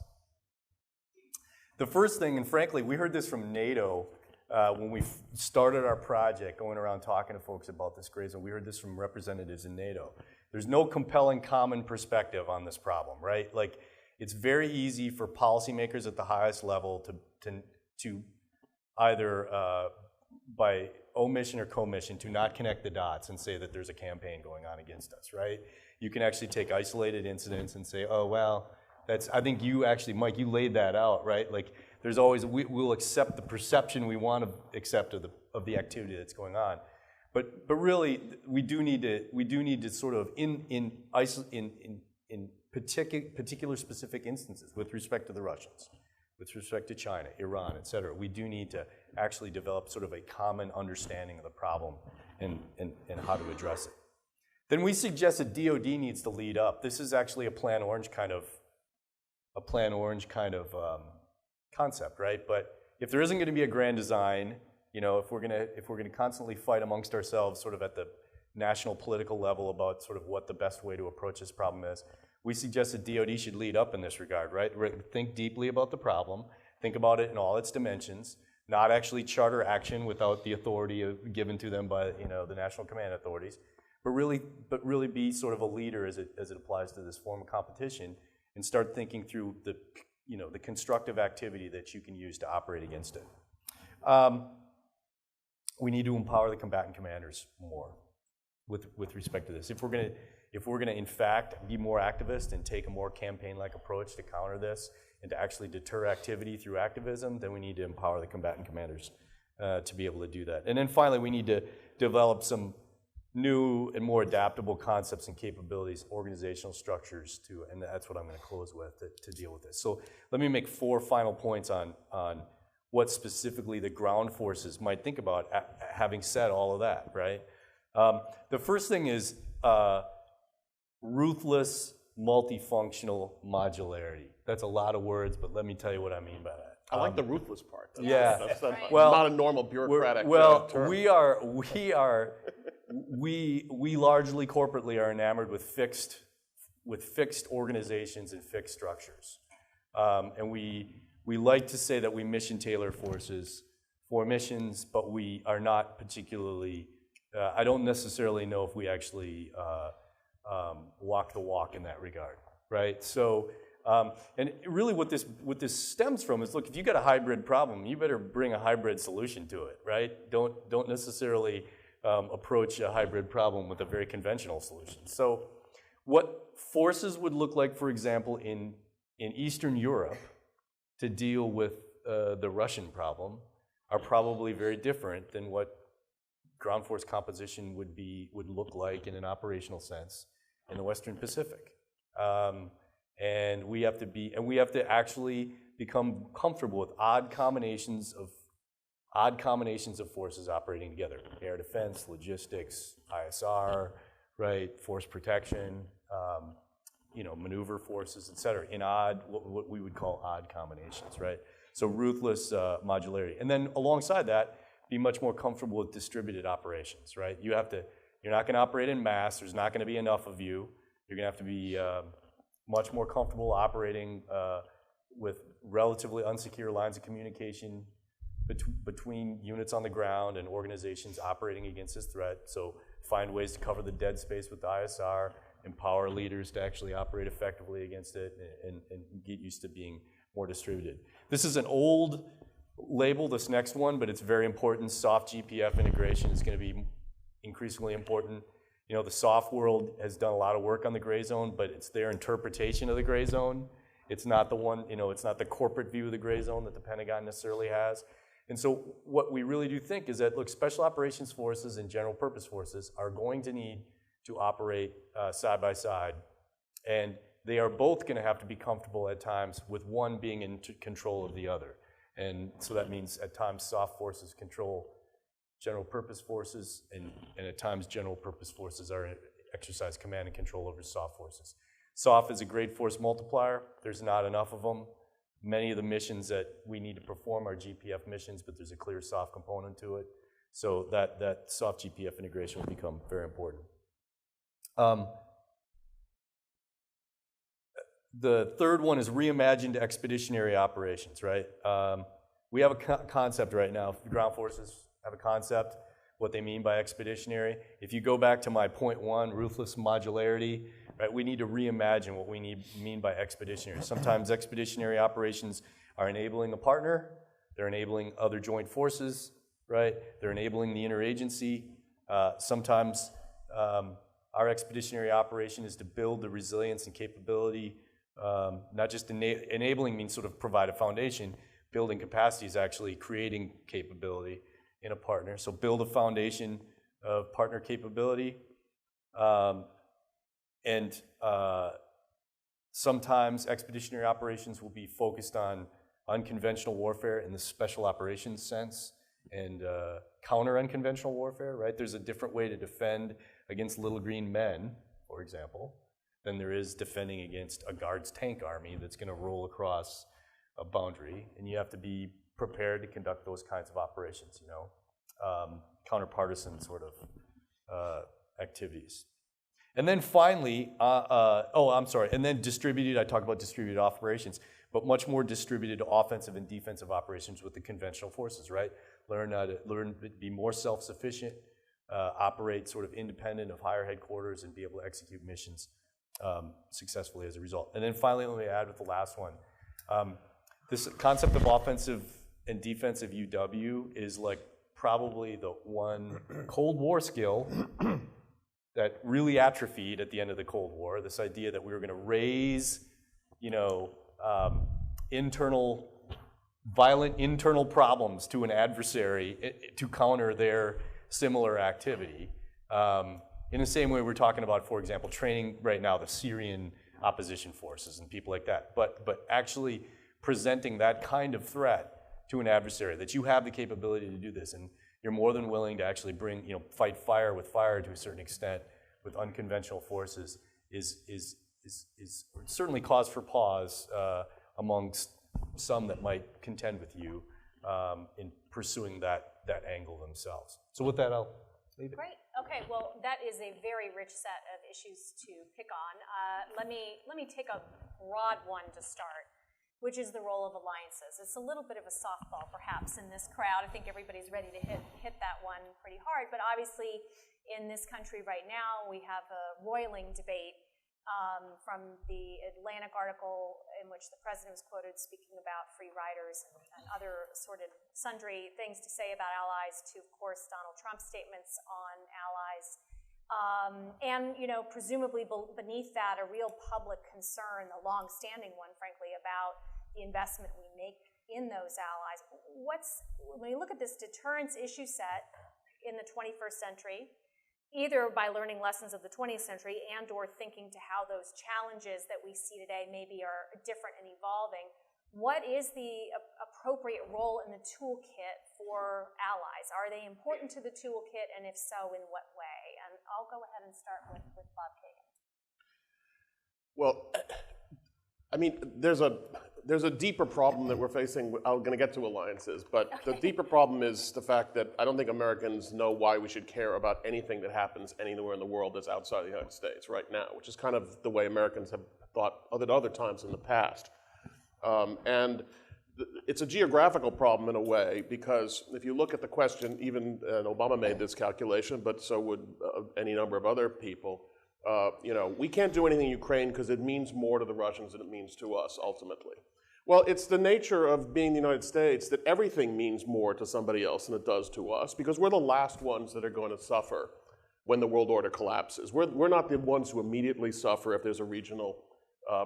The first thing, and frankly, we heard this from NATO when we started our project, going around talking to folks about this gray zone. We heard this from representatives in NATO. There's no compelling common perspective on this problem, right? Like, it's very easy for policymakers at the highest level to either by omission or commission to not connect the dots and say that there's a campaign going on against us, right? You can actually take isolated incidents and say, oh, well, I think you actually, Mike, you laid that out, right? Like, there's always, we'll accept the perception we want to accept of the activity that's going on. But really, we do need to sort of, in particular specific instances, with respect to the Russians, with respect to China, Iran, et cetera, we do need to actually develop sort of a common understanding of the problem and how to address it. Then we suggest that DoD needs to lead up. This is actually a Plan Orange kind of concept, right? But if there isn't going to be a grand design, if we're going to constantly fight amongst ourselves, sort of at the national political level about sort of what the best way to approach this problem is, we suggest that DoD should lead up in this regard, right? Think deeply about the problem, think about it in all its dimensions, not actually charter action without the authority given to them by the national command authorities, but really be sort of a leader as it applies to this form of competition, and start thinking through the constructive activity that you can use to operate against it. We need to empower the combatant commanders more with respect to this. If we're gonna in fact be more activist and take a more campaign-like approach to counter this and to actually deter activity through activism, then we need to empower the combatant commanders to be able to do that. And then finally, we need to develop some new and more adaptable concepts and capabilities, organizational structures too, and that's what I'm going to close with to deal with this. So let me make 4 final points on what specifically the ground forces might think about having said all of that, right? The first thing is ruthless multifunctional modularity. That's a lot of words, but let me tell you what I mean by that. I like the ruthless part. That's not a normal bureaucratic term. We largely corporately are enamored with fixed organizations and fixed structures, and we like to say that we mission tailor forces for missions, but we are not particularly. I don't necessarily know if we actually walk the walk in that regard, right? So. And really what this stems from is, look, if you got a hybrid problem, you better bring a hybrid solution to it, right? Don't necessarily approach a hybrid problem with a very conventional solution. So what forces would look like, for example, in Eastern Europe to deal with the Russian problem are probably very different than what ground force composition would look like in an operational sense in the Western Pacific. And we have to actually become comfortable with odd combinations of forces operating together: air defense, logistics, ISR, right, force protection, maneuver forces, et cetera, in what we would call odd combinations, right? So ruthless modularity, and then alongside that, be much more comfortable with distributed operations, right? You're not going to operate in mass. There's not going to be enough of you. You're going to have to be much more comfortable operating with relatively unsecure lines of communication between units on the ground and organizations operating against this threat. So find ways to cover the dead space with the ISR, empower leaders to actually operate effectively against it, and get used to being more distributed. This is an old label, this next one, but it's very important. Soft GPF integration is going to be increasingly important. The soft world has done a lot of work on the gray zone, but it's their interpretation of the gray zone. It's not the one, it's not the corporate view of the gray zone that the Pentagon necessarily has. And so what we really do think is that, look, special operations forces and general purpose forces are going to need to operate side by side. And they are both going to have to be comfortable at times with one being in control of the other. And so that means at times soft forces control general purpose forces, and at times general purpose forces exercise command and control over soft forces. Soft is a great force multiplier. There's not enough of them. Many of the missions that we need to perform are GPF missions, but there's a clear soft component to it. So that soft GPF integration will become very important. The third one is reimagined expeditionary operations, right? We have a concept right now. The ground forces have a concept, what they mean by expeditionary. If you go back to my point 1, ruthless modularity, right, we need to reimagine what we mean by expeditionary. Sometimes expeditionary operations are enabling a partner, they're enabling other joint forces, right? They're enabling the interagency. Sometimes our expeditionary operation is to build the resilience and capability. Not just enabling means sort of provide a foundation. Building capacity is actually creating capability in a partner. So build a foundation of partner capability. And sometimes expeditionary operations will be focused on unconventional warfare in the special operations sense and counter unconventional warfare, right? There's a different way to defend against little green men, for example, than there is defending against a guards tank army that's going to roll across a boundary, and you have to be prepared to conduct those kinds of operations, counterpartisan sort of activities. And then finally, and then distributed, I talked about distributed operations, but much more distributed offensive and defensive operations with the conventional forces, right? Learn to be more self-sufficient, operate sort of independent of higher headquarters and be able to execute missions successfully as a result. And then finally, let me add with the last one. This concept of offensive and defensive UW is like probably the one Cold War skill that really atrophied at the end of the Cold War. This idea that we were going to raise, violent internal problems to an adversary to counter their similar activity. In the same way we're talking about, for example, training right now the Syrian opposition forces and people like that. But actually presenting that kind of threat to an adversary, that you have the capability to do this, and you're more than willing to actually fight fire with fire to a certain extent with unconventional forces, is certainly cause for pause amongst some that might contend with you in pursuing that angle themselves. So with that, I'll leave it. Great. Okay. Well, that is a very rich set of issues to pick on. Let me take a broad one to start, which is the role of alliances. It's a little bit of a softball, perhaps, in this crowd. I think everybody's ready to hit that one pretty hard. But obviously, in this country right now, we have a roiling debate from the Atlantic article in which the president was quoted speaking about free riders and other sort of sundry things to say about allies, to, of course, Donald Trump's statements on allies. And, presumably beneath that, a real public concern, a long-standing one, frankly, about the investment we make in those allies. When you look at this deterrence issue set in the 21st century, either by learning lessons of the 20th century and or thinking to how those challenges that we see today maybe are different and evolving, what is the appropriate role in the toolkit for allies? Are they important to the toolkit, and if so, in what way? And I'll go ahead and start with Bob Kagan. Well, I mean, there's a deeper problem that we're facing. I'm going to get to alliances, but the deeper problem is the fact that I don't think Americans know why we should care about anything that happens anywhere in the world that's outside the United States right now, which is kind of the way Americans have thought at other times in the past. And it's a geographical problem in a way, because if you look at the question, even Obama made this calculation, but so would any number of other people. We can't do anything in Ukraine because it means more to the Russians than it means to us, ultimately. Well, it's the nature of being the United States that everything means more to somebody else than it does to us, because we're the last ones that are going to suffer when the world order collapses. We're not the ones who immediately suffer if there's a regional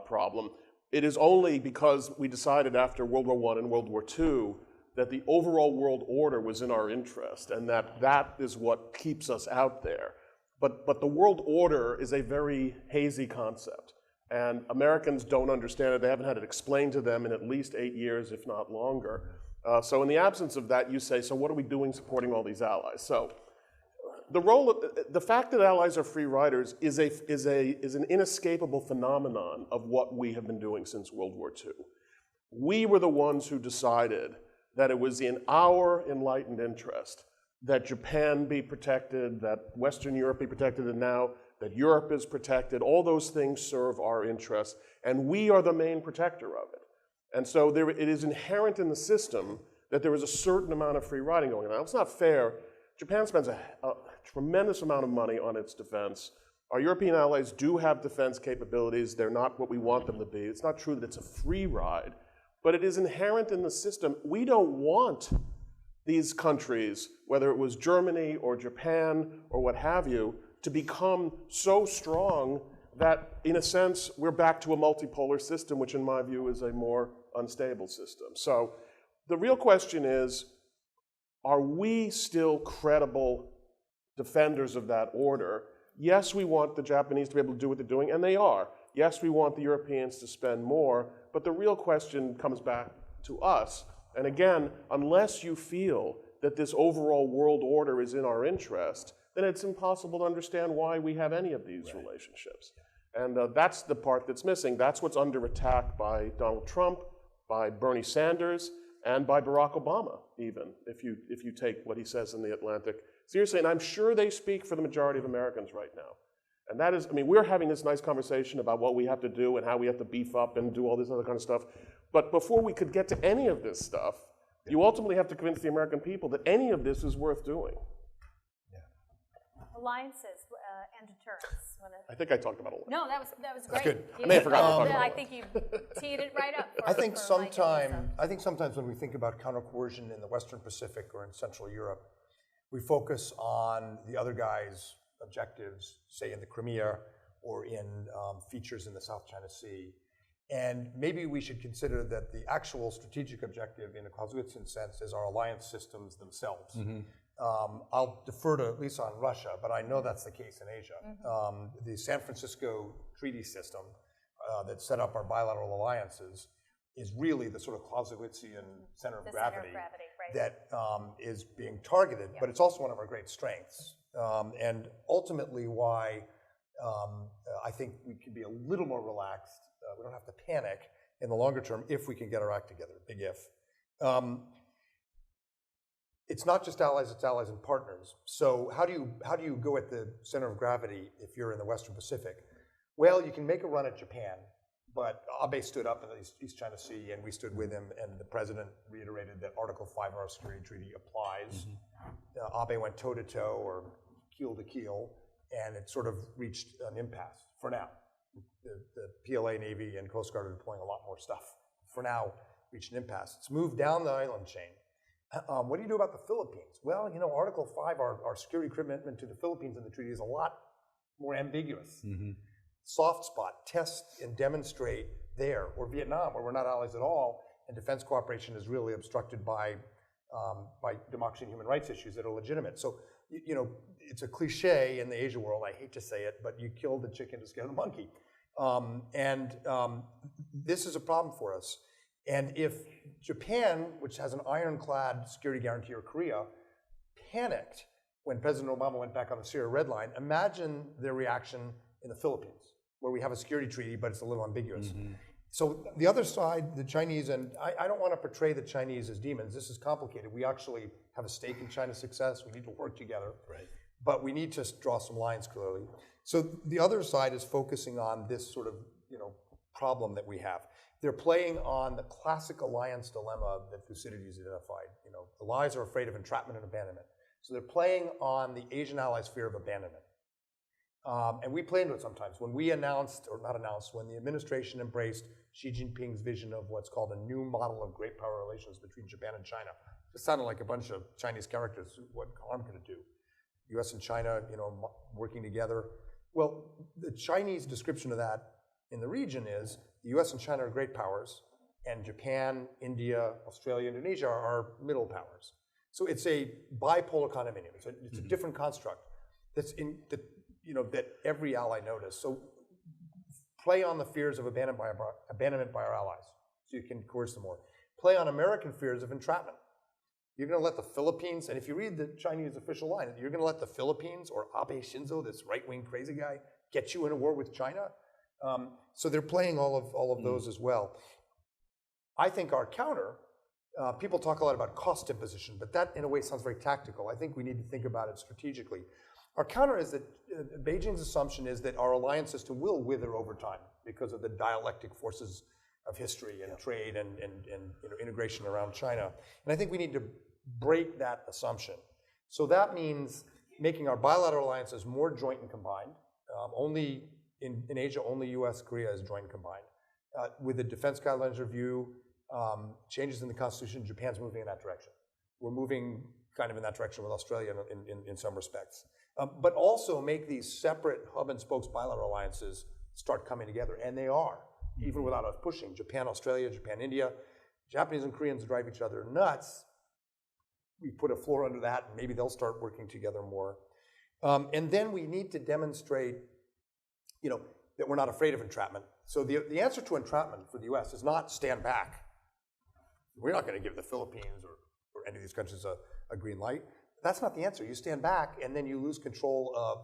problem. It is only because we decided after World War I and World War II that the overall world order was in our interest, and that is what keeps us out there. But the world order is a very hazy concept, and Americans don't understand it. They haven't had it explained to them in at least 8 years, if not longer. So in the absence of that, you say, so what are we doing supporting all these allies? So the fact that allies are free riders is an inescapable phenomenon of what we have been doing since World War II. We were the ones who decided that it was in our enlightened interest that Japan be protected, that Western Europe be protected, and now that Europe is protected. All those things serve our interests, and we are the main protector of it. And so it is inherent in the system that there is a certain amount of free riding going on. Now, it's not fair. Japan spends a tremendous amount of money on its defense. Our European allies do have defense capabilities. They're not what we want them to be. It's not true that it's a free ride, but it is inherent in the system. We don't want these countries, whether it was Germany or Japan or what have you, to become so strong that, in a sense, we're back to a multipolar system, which in my view is a more unstable system. So the real question is, are we still credible defenders of that order? Yes, we want the Japanese to be able to do what they're doing, and they are. Yes, we want the Europeans to spend more, but the real question comes back to us. And again, unless you feel that this overall world order is in our interest, then it's impossible to understand why we have any of these relationships. And that's the part that's missing. That's what's under attack by Donald Trump, by Bernie Sanders, and by Barack Obama, even, if you take what he says in The Atlantic seriously. And I'm sure they speak for the majority of Americans right now. And that is, I mean, we're having this nice conversation about what we have to do and how we have to beef up and do all this other kind of stuff. But before we could get to any of this stuff, you ultimately have to convince the American people that any of this is worth doing. alliances and deterrence. I think I talked about it. No, that was great. good. You I may have forgotten to talk did. about I it. think you teed it right up. I think for Mike and Lisa. sometimes when we think about counter-coercion in the Western Pacific or in Central Europe, we focus on the other guy's objectives, say in the Crimea or in features in the South China Sea. And maybe we should consider that the actual strategic objective in a Clausewitzian sense is our alliance systems themselves. I'll defer to Lisa on Russia, but I know that's the case in Asia. The San Francisco Treaty System that set up our bilateral alliances is really the sort of Clausewitzian center of gravity, right. that is being targeted, but it's also one of our great strengths. And ultimately why I think we can be a little more relaxed. We don't have to panic in the longer term if we can get our act together, big if. It's not just allies, it's allies and partners. So how do you go at the center of gravity if you're in the Western Pacific? Well, you can make a run at Japan, but Abe stood up in the East China Sea and we stood with him, and the president reiterated that Article 5 of our security treaty applies. Abe went toe-to-toe or keel-to-keel, and it sort of reached an impasse for now. The PLA, Navy, and Coast Guard are deploying a lot more stuff. For now, reached an impasse. It's moved down the island chain. What do you do about the Philippines? Well, you know, Article 5, our security commitment to the Philippines in the treaty is a lot more ambiguous. Soft spot, test and demonstrate there, or Vietnam, where we're not allies at all, and defense cooperation is really obstructed by democracy and human rights issues that are legitimate. So, you know, it's a cliche in the Asia world, I hate to say it, but you kill the chicken to scare the monkey. This is a problem for us. And if Japan, which has an ironclad security guarantee, or Korea, panicked when President Obama went back on the Syria red line, imagine their reaction in the Philippines, where we have a security treaty, but it's a little ambiguous. So the other side, the Chinese, and I don't want to portray the Chinese as demons. This is complicated. We actually have a stake in China's success. We need to work together. Right. But we need to draw some lines clearly. So the other side is focusing on this sort of, you know, problem that we have. They're playing on the classic alliance dilemma that Thucydides identified. You know, allies are afraid of entrapment and abandonment. So they're playing on the Asian allies' fear of abandonment. And we play into it sometimes. When we announced, or not announced, when the administration embraced Xi Jinping's vision of what's called a new model of great power relations between Japan and China, it sounded like a bunch of Chinese characters. What harm could it do? U.S. and China, you know, working together. Well, the Chinese description of that in the region is the U.S. and China are great powers, and Japan, India, Australia, Indonesia are middle powers. So it's a bipolar condominium. It's a different construct that's in the, you know, that every ally noticed. So play on the fears of abandonment by our allies, so you can coerce them more. Play on American fears of entrapment. You're going to let the Philippines, and if you read the Chinese official line, you're going to let the Philippines or Abe Shinzo, this right-wing crazy guy, get you in a war with China. So they're playing all of those as well. I think our counter, people talk a lot about cost imposition, but that in a way sounds very tactical. I think we need to think about it strategically. Our counter is that Beijing's assumption is that our alliance system will wither over time because of the dialectic forces of history and trade and you know, integration around China. And I think we need to break that assumption. So that means making our bilateral alliances more joint and combined. Only in Asia, only US, Korea is joint and combined. With the defense guidelines review, changes in the Constitution, Japan's moving in that direction. We're moving kind of in that direction with Australia in some respects. But also make these separate hub and spokes bilateral alliances start coming together, and they are, even without us pushing. Japan, Australia, Japan, India. Japanese and Koreans drive each other nuts. We put a floor under that, and maybe they'll start working together more. And then we need to demonstrate, you know, that we're not afraid of entrapment. So the answer to entrapment for the US is not stand back. We're not going to give the Philippines or any of these countries a green light. That's not the answer. You stand back, and then you lose control of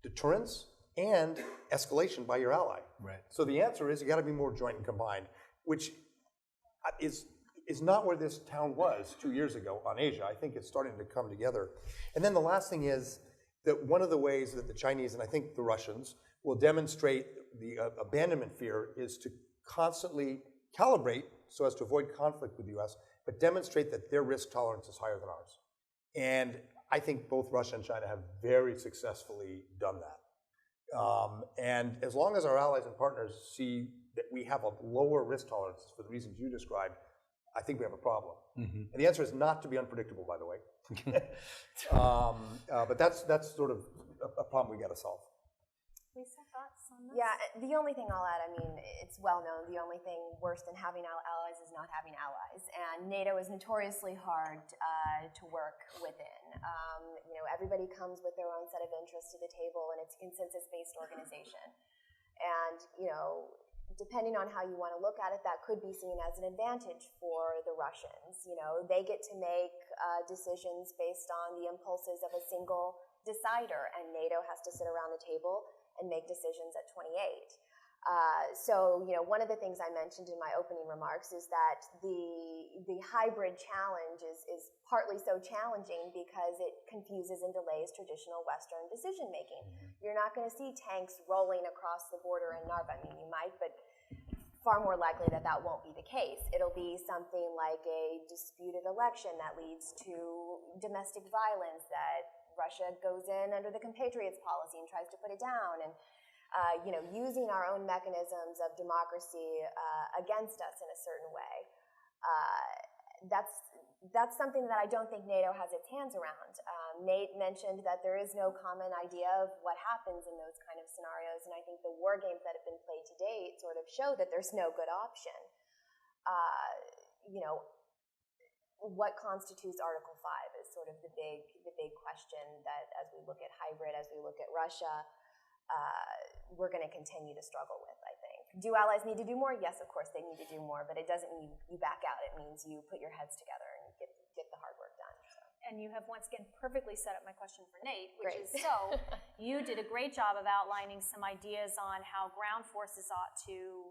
deterrence and escalation by your ally. Right. So the answer is you got to be more joint and combined, which is not where this town was 2 years ago on Asia. I think it's starting to come together. And then the last thing is that one of the ways that the Chinese, and I think the Russians, will demonstrate the abandonment fear is to constantly calibrate so as to avoid conflict with the US, but demonstrate that their risk tolerance is higher than ours. And I think both Russia and China have very successfully done that. And as long as our allies and partners see that we have a lower risk tolerance for the reasons you described, I think we have a problem. And the answer is not to be unpredictable, by the way. But that's sort of a problem we got to solve. Lisa, thoughts on this? Yeah, the only thing I'll add, I mean, it's well known, the only thing worse than having allies is not having allies. And NATO is notoriously hard to work within. You know, everybody comes with their own set of interests to the table, and it's a consensus-based organization. And, you know, depending on how you want to look at it, that could be seen as an advantage for the Russians. You know, they get to make decisions based on the impulses of a single decider, and NATO has to sit around the table and make decisions at 28. So, you know, one of the things I mentioned in my opening remarks is that the hybrid challenge is partly so challenging because it confuses and delays traditional Western decision making. You're not going to see tanks rolling across the border in Narva. I mean, you might, but far more likely that that won't be the case. It'll be something like a disputed election that leads to domestic violence, that Russia goes in under the compatriots policy and tries to put it down, and you know, using our own mechanisms of democracy against us in a certain way. That's something that I don't think NATO has its hands around. Nate mentioned that there is no common idea of what happens in those kind of scenarios, and I think the war games that have been played to date sort of show that there's no good option. You know, what constitutes Article 5 is sort of the big question that, as we look at hybrid, as we look at Russia, we're going to continue to struggle with, I think. Do allies need to do more? Yes, of course they need to do more, but it doesn't mean you back out. It means you put your heads together and get the hard work done. So. And you have once again perfectly set up my question for Nate, which Great. is you did a great job of outlining some ideas on how ground forces ought to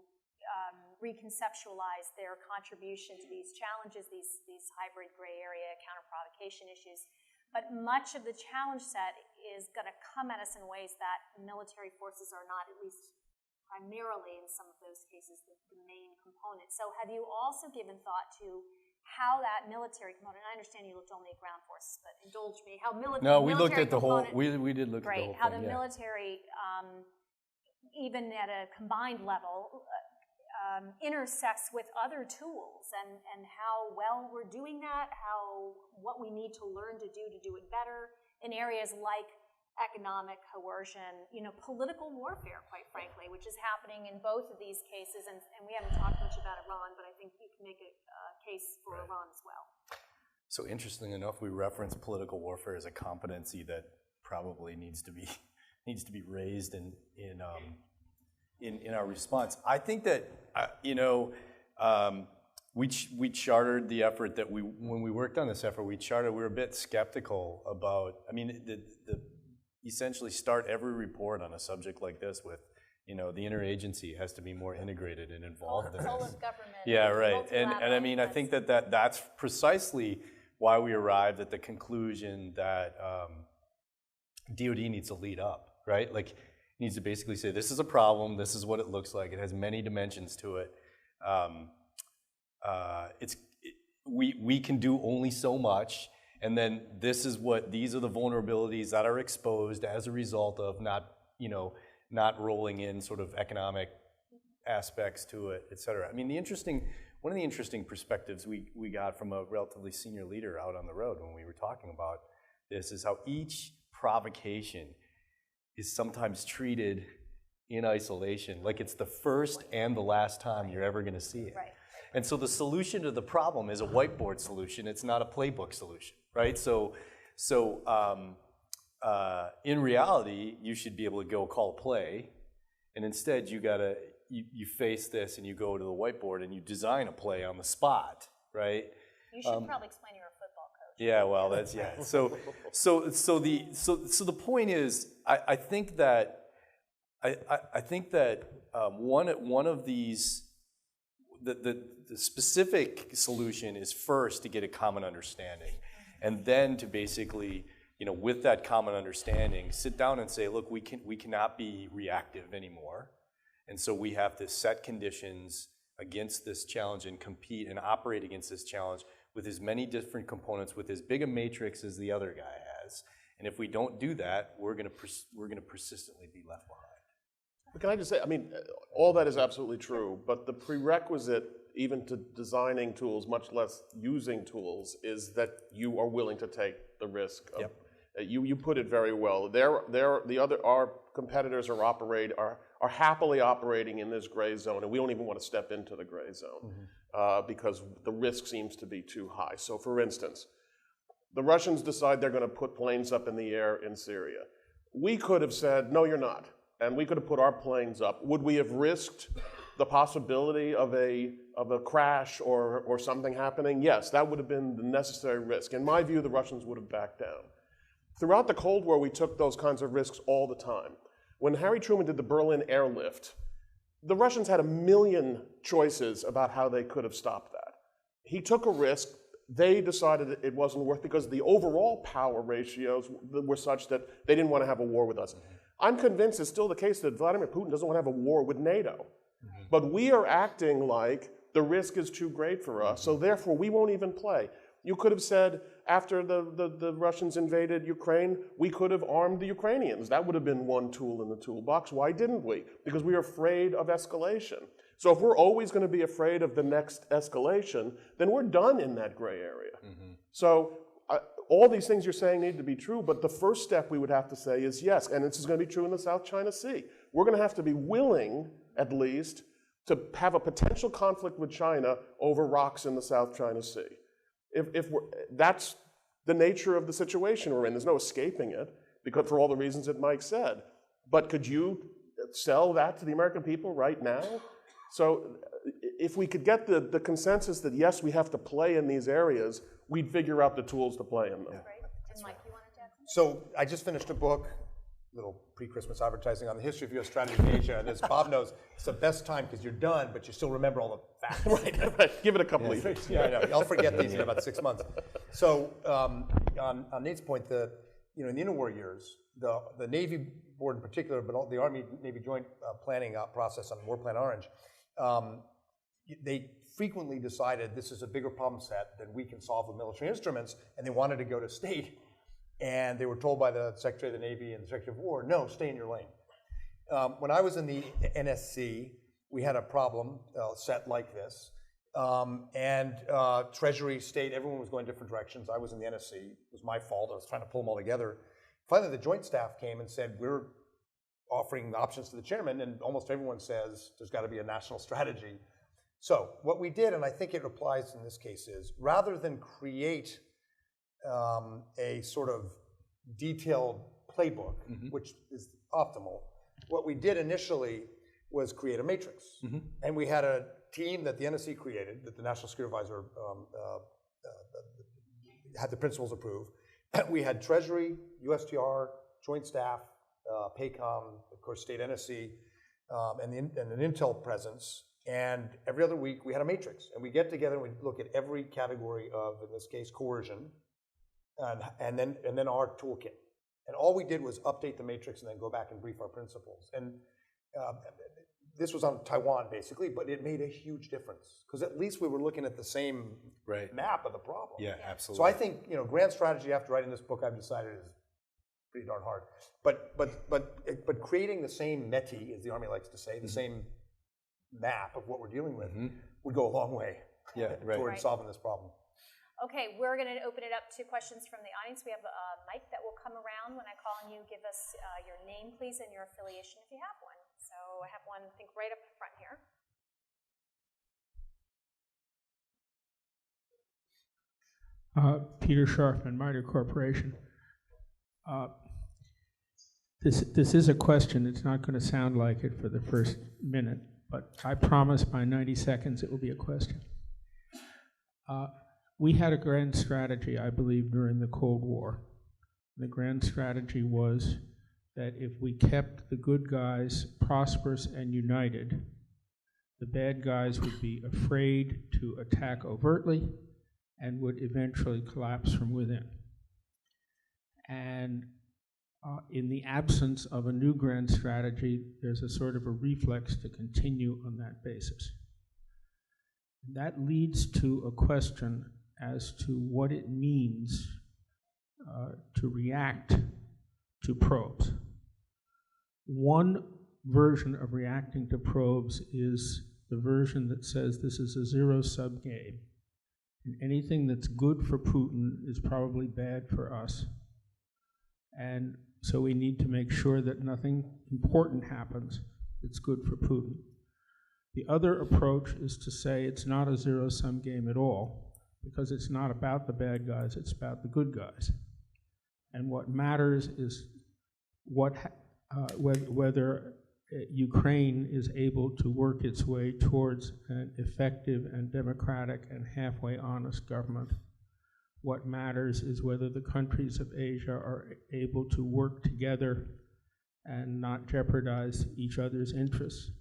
reconceptualize their contribution to these challenges, these hybrid gray area counter-provocation issues. But much of the challenge set is going to come at us in ways that military forces are not, at least primarily in some of those cases, the main component. So have you also given thought to how that military component, I understand you looked only at ground forces, but indulge me, how No, we looked at the whole, we did look at the great, whole how thing, the yeah. military, even at a combined level, intersects with other tools, and how well we're doing that, what we need to learn to do it better in areas like economic coercion, you know, political warfare, quite frankly, which is happening in both of these cases, and we haven't talked much about Iran, but I think you can make a case for Iran as well. So interesting enough, we reference political warfare as a competency that probably needs to be raised in our response. I think that we chartered the effort that when we worked on this effort, we were a bit skeptical about. I mean, essentially start every report on a subject like this with, you know, the interagency has to be more integrated and involved in Whole this. of government. Yeah, right. And I mean, I think that's precisely why we arrived at the conclusion that DoD needs to lead up, right? Like, it needs to basically say, this is a problem, this is what it looks like, it has many dimensions to it. We can do only so much, and then these are the vulnerabilities that are exposed as a result of not rolling in sort of economic aspects to it, et cetera. I mean, one of the interesting perspectives we got from a relatively senior leader out on the road when we were talking about this is how each provocation is sometimes treated in isolation, like it's the first and the last time you're ever going to see it. Right. And so the solution to the problem is a whiteboard solution. It's not a playbook solution, right? So in reality, you should be able to go call a play, and instead you face this and you go to the whiteboard and you design a play on the spot, right? You should probably explain you're a football coach. Yeah, well, that's yeah. So the point is, I think that one of these. The specific solution is first to get a common understanding, and then to basically, with that common understanding, sit down and say, look, we cannot be reactive anymore, and so we have to set conditions against this challenge and compete and operate against this challenge with as many different components, with as big a matrix as the other guy has. And if we don't do that, we're going to persistently be left behind. But can I just say, I mean, all that is absolutely true, but the prerequisite even to designing tools, much less using tools, is that you are willing to take the risk of, you put it very well. Our competitors are happily operating in this gray zone, and we don't even want to step into the gray zone because the risk seems to be too high. So for instance, the Russians decide they're going to put planes up in the air in Syria. We could have said, no, you're not. And we could have put our planes up. Would we have risked the possibility of a crash or something happening? Yes, that would have been the necessary risk. In my view, the Russians would have backed down. Throughout the Cold War, we took those kinds of risks all the time. When Harry Truman did the Berlin airlift, the Russians had a million choices about how they could have stopped that. He took a risk. They decided it wasn't worth, because the overall power ratios were such that they didn't want to have a war with us. I'm convinced it's still the case that Vladimir Putin doesn't want to have a war with NATO. But we are acting like the risk is too great for us, so therefore we won't even play. You could have said, after the Russians invaded Ukraine, we could have armed the Ukrainians. That would have been one tool in the toolbox. Why didn't we? Because we are afraid of escalation. So if we're always going to be afraid of the next escalation, then we're done in that gray area. So all these things you're saying need to be true, but the first step we would have to say is yes, and this is going to be true in the South China Sea. We're going to have to be willing, at least, to have a potential conflict with China over rocks in the South China Sea. That's the nature of the situation we're in. There's no escaping it, because for all the reasons that Mike said. But could you sell that to the American people right now? So if we could get the consensus that yes, we have to play in these areas, we'd figure out the tools to play in them. Right. And Mike, you wanted to add something? So I just finished a book, little pre-Christmas advertising on the history of U.S. strategy in Asia, and as Bob knows, it's the best time because you're done, but you still remember all the facts. Right. Give it a couple of years. Yeah, I know. I'll forget these in about 6 months. So on Nate's point, in the interwar years, the Navy Board in particular, but the Army-Navy joint planning process on War Plan Orange, they frequently decided this is a bigger problem set than we can solve with military instruments, and they wanted to go to state. And they were told by the Secretary of the Navy and the Secretary of War, no, stay in your lane. When I was in the NSC, we had a problem set like this. Treasury, State, everyone was going different directions. I was in the NSC. It was my fault. I was trying to pull them all together. Finally, the Joint Staff came and said, we're offering the options to the chairman, and almost everyone says there's got to be a national strategy. So what we did, and I think it applies in this case, is rather than create a sort of detailed playbook, which is optimal, what we did initially was create a matrix. And we had a team that the NSC created, that the National Security Advisor had the principles approved. We had Treasury, USTR, Joint Staff, PACOM, of course, State NSC, and an Intel presence. And every other week we had a matrix. And we get together and we look at every category of, in this case, coercion, and then our toolkit. And all we did was update the matrix and then go back and brief our principals. And this was on Taiwan, basically, but it made a huge difference. Because at least we were looking at the same map of the problem. Yeah, absolutely. So I think, grand strategy after writing this book, I've decided is pretty darn hard. But creating the same METI, as the Army likes to say, the same map of what we're dealing with, would go a long way toward solving this problem. Okay, we're going to open it up to questions from the audience. We have a mic that will come around when I call on you. Give us your name, please, and your affiliation if you have one. So I have one, I think, right up front here. Peter Sharfman, MITRE Corporation. This is a question. It's not going to sound like it for the first minute, but I promise by 90 seconds it will be a question. We had a grand strategy, I believe, during the Cold War. The grand strategy was that if we kept the good guys prosperous and united, the bad guys would be afraid to attack overtly and would eventually collapse from within. And in the absence of a new grand strategy, there's a sort of a reflex to continue on that basis. That leads to a question as to what it means to react to probes. One version of reacting to probes is the version that says this is a zero-sum game. And anything that's good for Putin is probably bad for us. And so we need to make sure that nothing important happens that's good for Putin. The other approach is to say it's not a zero-sum game at all, because it's not about the bad guys, it's about the good guys. And what matters is whether Ukraine is able to work its way towards an effective and democratic and halfway honest government. What matters is whether the countries of Asia are able to work together and not jeopardize each other's interests.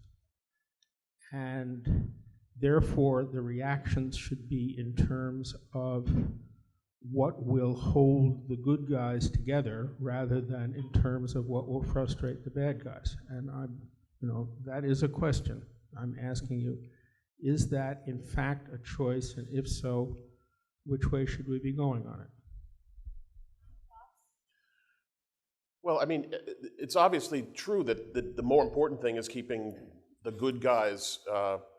And therefore, the reactions should be in terms of what will hold the good guys together rather than in terms of what will frustrate the bad guys. And that is a question I'm asking you. Is that in fact a choice? And if so, which way should we be going on it? Well, I mean, it's obviously true that the more important thing is keeping the good guys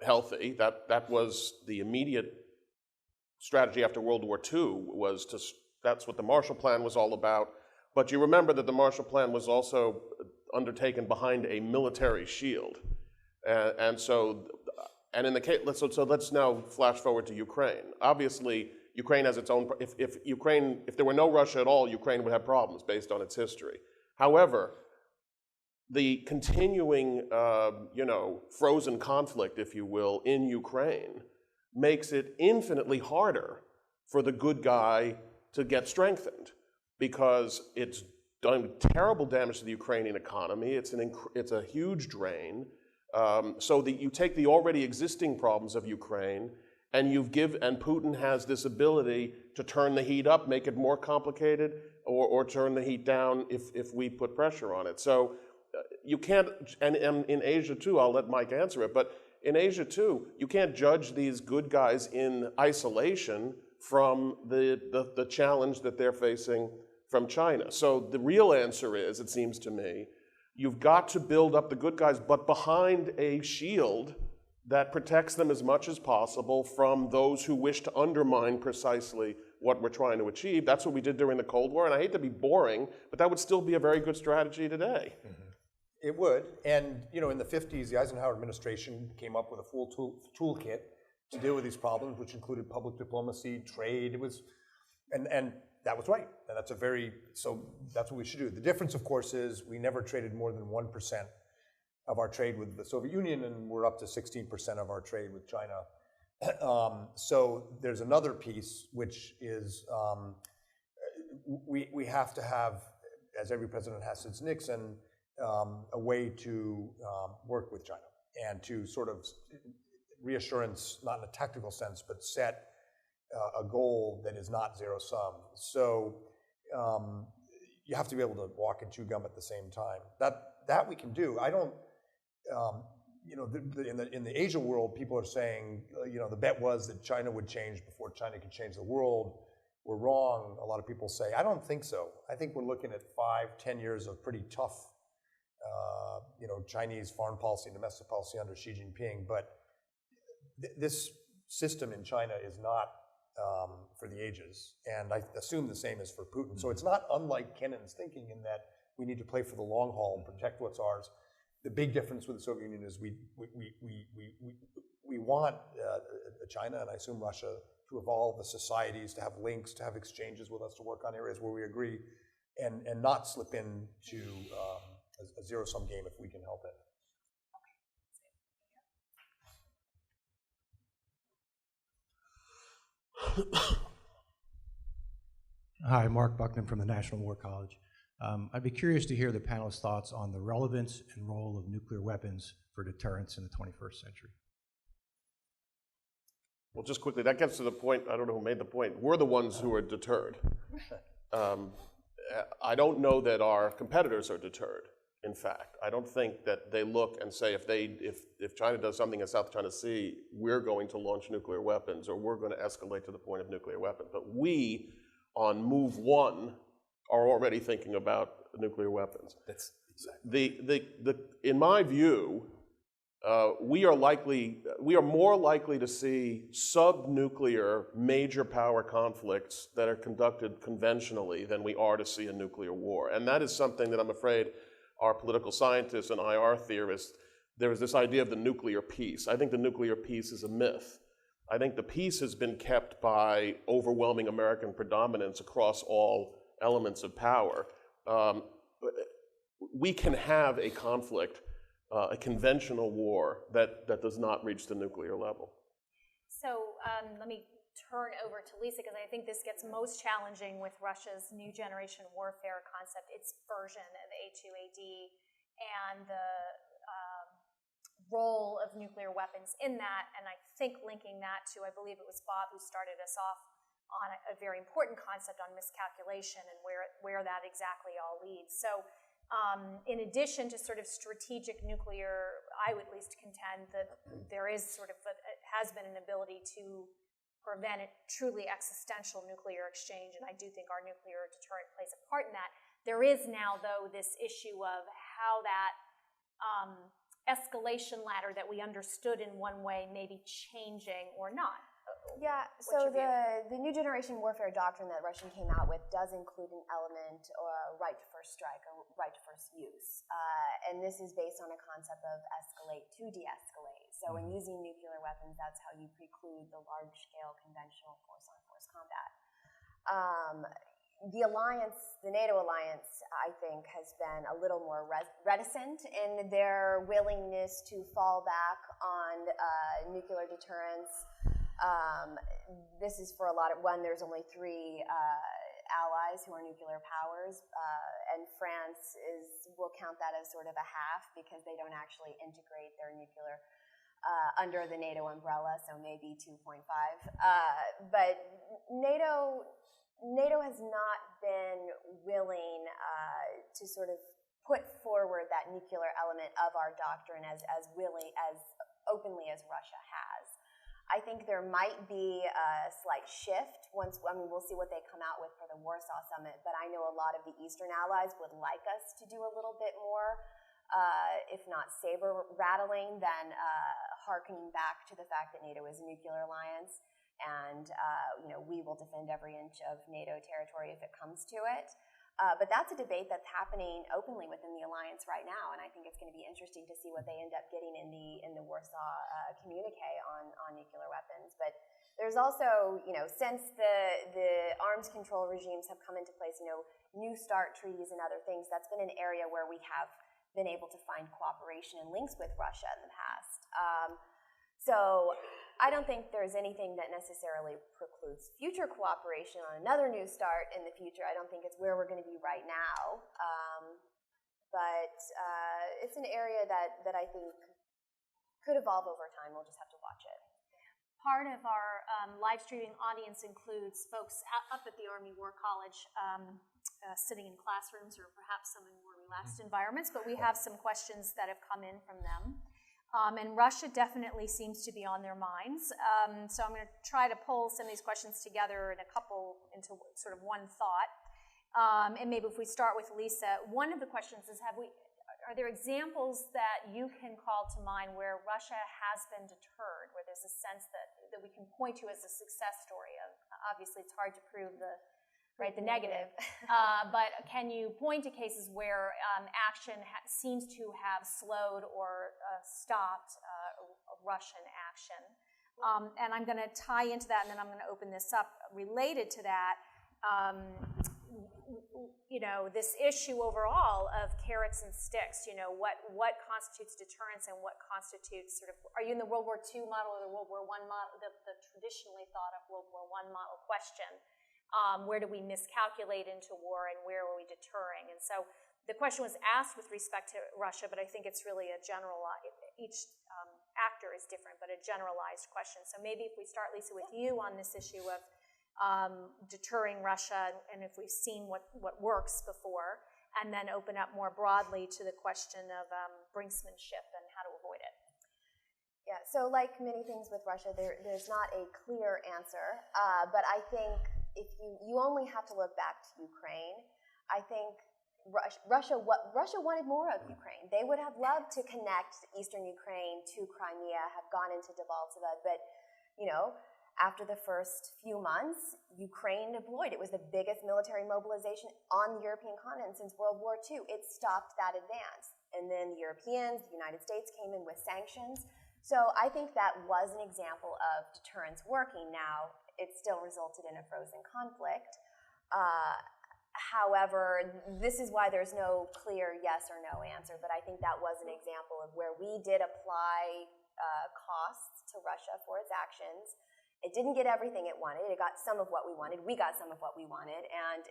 healthy. That was the immediate strategy after World War II, that's what the Marshall Plan was all about. But you remember that the Marshall Plan was also undertaken behind a military shield. And in the case, so let's now flash forward to Ukraine. Obviously, Ukraine has its own, if there were no Russia at all, Ukraine would have problems based on its history. However, the continuing, frozen conflict, if you will, in Ukraine makes it infinitely harder for the good guy to get strengthened, because it's done terrible damage to the Ukrainian economy. It's a huge drain. So that you take the already existing problems of Ukraine, and and Putin has this ability to turn the heat up, make it more complicated, or turn the heat down if we put pressure on it. So you can't, and in Asia too, I'll let Mike answer it, but in Asia too, you can't judge these good guys in isolation from the challenge that they're facing from China. So the real answer is, it seems to me, you've got to build up the good guys, but behind a shield that protects them as much as possible from those who wish to undermine precisely what we're trying to achieve. That's what we did during the Cold War, and I hate to be boring, but that would still be a very good strategy today. Mm-hmm. It would, and in the 50s, the Eisenhower administration came up with a full toolkit to deal with these problems, which included public diplomacy, trade. It was, and that was right, and so that's what we should do. The difference, of course, is we never traded more than 1% of our trade with the Soviet Union, and we're up to 16% of our trade with China. So there's another piece, which is we have to have, as every president has since Nixon, a way to work with China and to sort of reassurance, not in a tactical sense, but set a goal that is not zero sum. So you have to be able to walk and chew gum at the same time. That we can do. I don't. In the Asia world, people are saying, the bet was that China would change before China could change the world. We're wrong. A lot of people say. I don't think so. I think we're looking at 5-10 years of pretty tough, Chinese foreign policy and domestic policy under Xi Jinping. But this system in China is not for the ages, and I assume the same is for Putin. So it's not unlike Kennan's thinking in that we need to play for the long haul and protect what's ours. The big difference with the Soviet Union is we want China, and I assume Russia, to evolve as societies, to have links, to have exchanges with us, to work on areas where we agree, and not slip into a zero-sum game if we can help it. Hi, Mark Buckman from the National War College. I'd be curious to hear the panelists' thoughts on the relevance and role of nuclear weapons for deterrence in the 21st century. Well, just quickly, that gets to the point, I don't know who made the point. We're the ones who are deterred. I don't know that our competitors are deterred, in fact. I don't think that they look and say, if China does something in South China Sea, we're going to launch nuclear weapons, or we're going to escalate to the point of nuclear weapons. But we, on move one, are already thinking about nuclear weapons. That's exactly. In my view, we are more likely to see sub-nuclear major power conflicts that are conducted conventionally than we are to see a nuclear war. And that is something that I'm afraid our political scientists and IR theorists, there is this idea of the nuclear peace. I think the nuclear peace is a myth. I think the peace has been kept by overwhelming American predominance across all elements of power. We can have a conflict, a conventional war that does not reach the nuclear level. So let me turn over to Lisa, because I think this gets most challenging with Russia's new generation warfare concept, its version of A2AD, and the role of nuclear weapons in that, and I think linking that to, I believe it was Bob who started us off on a very important concept on miscalculation and where that exactly all leads. So in addition to sort of strategic nuclear, I would at least contend that there is sort of, has been an ability to prevent a truly existential nuclear exchange, and I do think our nuclear deterrent plays a part in that. There is now, though, this issue of how that escalation ladder that we understood in one way may be changing or not. Yeah, so the new generation warfare doctrine that Russia came out with does include an element or right to first strike or right to first use. And this is based on a concept of escalate to de-escalate. So in using nuclear weapons, that's how you preclude the large-scale conventional force-on-force combat. The alliance, the NATO alliance, I think, has been a little more reticent in their willingness to fall back on nuclear deterrence. This is for a lot of, one, there's only 3 allies who are nuclear powers, and France will count that as sort of a half because they don't actually integrate their nuclear under the NATO umbrella, so maybe 2.5. But NATO has not been willing to sort of put forward that nuclear element of our doctrine as openly as Russia has. I think there might be a slight shift we'll see what they come out with for the Warsaw Summit, but I know a lot of the Eastern allies would like us to do a little bit more, if not saber rattling, than hearkening back to the fact that NATO is a nuclear alliance. And we will defend every inch of NATO territory if it comes to it. But that's a debate that's happening openly within the alliance right now, and I think it's going to be interesting to see what they end up getting in the Warsaw communique on nuclear weapons. But there's also, since the arms control regimes have come into place, New START treaties and other things, that's been an area where we have been able to find cooperation and links with Russia in the past. So I don't think there's anything that necessarily precludes future cooperation on another New START in the future. I don't think it's where we're going to be right now. But it's an area that I think could evolve over time. We'll just have to watch it. Part of our live streaming audience includes folks up at the Army War College sitting in classrooms or perhaps some in more relaxed environments, but we have some questions that have come in from them. And Russia definitely seems to be on their minds. So I'm going to try to pull some of these questions together into sort of one thought. And maybe if we start with Lisa, one of the questions is, are there examples that you can call to mind where Russia has been deterred, where there's a sense that we can point to as a success story of, obviously it's hard to prove the negative, but can you point to cases where action seems to have slowed or stopped Russian action? And I'm going to tie into that, and then I'm going to open this up related to that. This issue overall of carrots and sticks, what constitutes deterrence and what constitutes sort of, are you in the World War II model or the World War I model, the traditionally thought of World War I model question? Where do we miscalculate into war and where are we deterring? And so the question was asked with respect to Russia, but I think it's really a generalized, each actor is different, but a generalized question. So maybe if we start, Lisa, with you on this issue of deterring Russia, and if we've seen what works before, and then open up more broadly to the question of brinksmanship and how to avoid it. Yeah, so like many things with Russia, there's not a clear answer, but I think if you only have to look back to Ukraine I think Russia wanted more of Ukraine. They would have loved to connect eastern Ukraine to Crimea, have gone into Debaltseve, but after the first few months, Ukraine deployed. It was the biggest military mobilization on the European continent since World War II. It stopped that advance. And then the Europeans, the United States came in with sanctions. So I think that was an example of deterrence working. Now, it still resulted in a frozen conflict. However, this is why there's no clear yes or no answer, but I think that was an example of where we did apply costs to Russia for its actions. It didn't get everything it wanted. It got some of what we wanted. We got some of what we wanted, and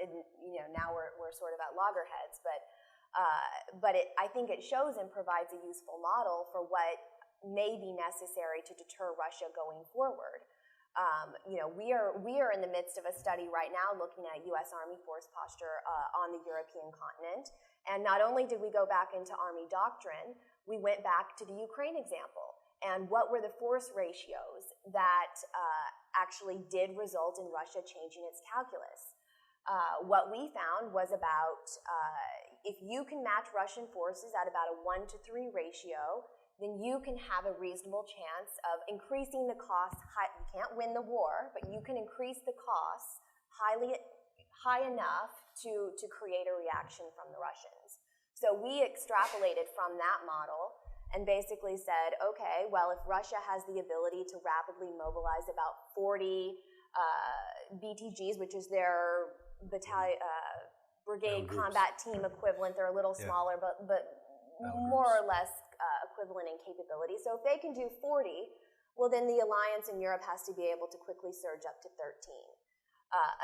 now we're sort of at loggerheads. But I think it shows and provides a useful model for what may be necessary to deter Russia going forward. We are in the midst of a study right now looking at U.S. Army force posture on the European continent. And not only did we go back into Army doctrine, we went back to the Ukraine example. And what were the force ratios that actually did result in Russia changing its calculus? What we found was about, if you can match Russian forces at about a 1-to-3 ratio, then you can have a reasonable chance of increasing the costs. You can't win the war, but you can increase the costs high enough to create a reaction from the Russians. So we extrapolated from that model and basically said, okay, well, if Russia has the ability to rapidly mobilize about 40 BTGs, which is their brigade combat team equivalent, they're a little smaller, but more or less equivalent in capability. So if they can do 40, well, then the alliance in Europe has to be able to quickly surge up to 13.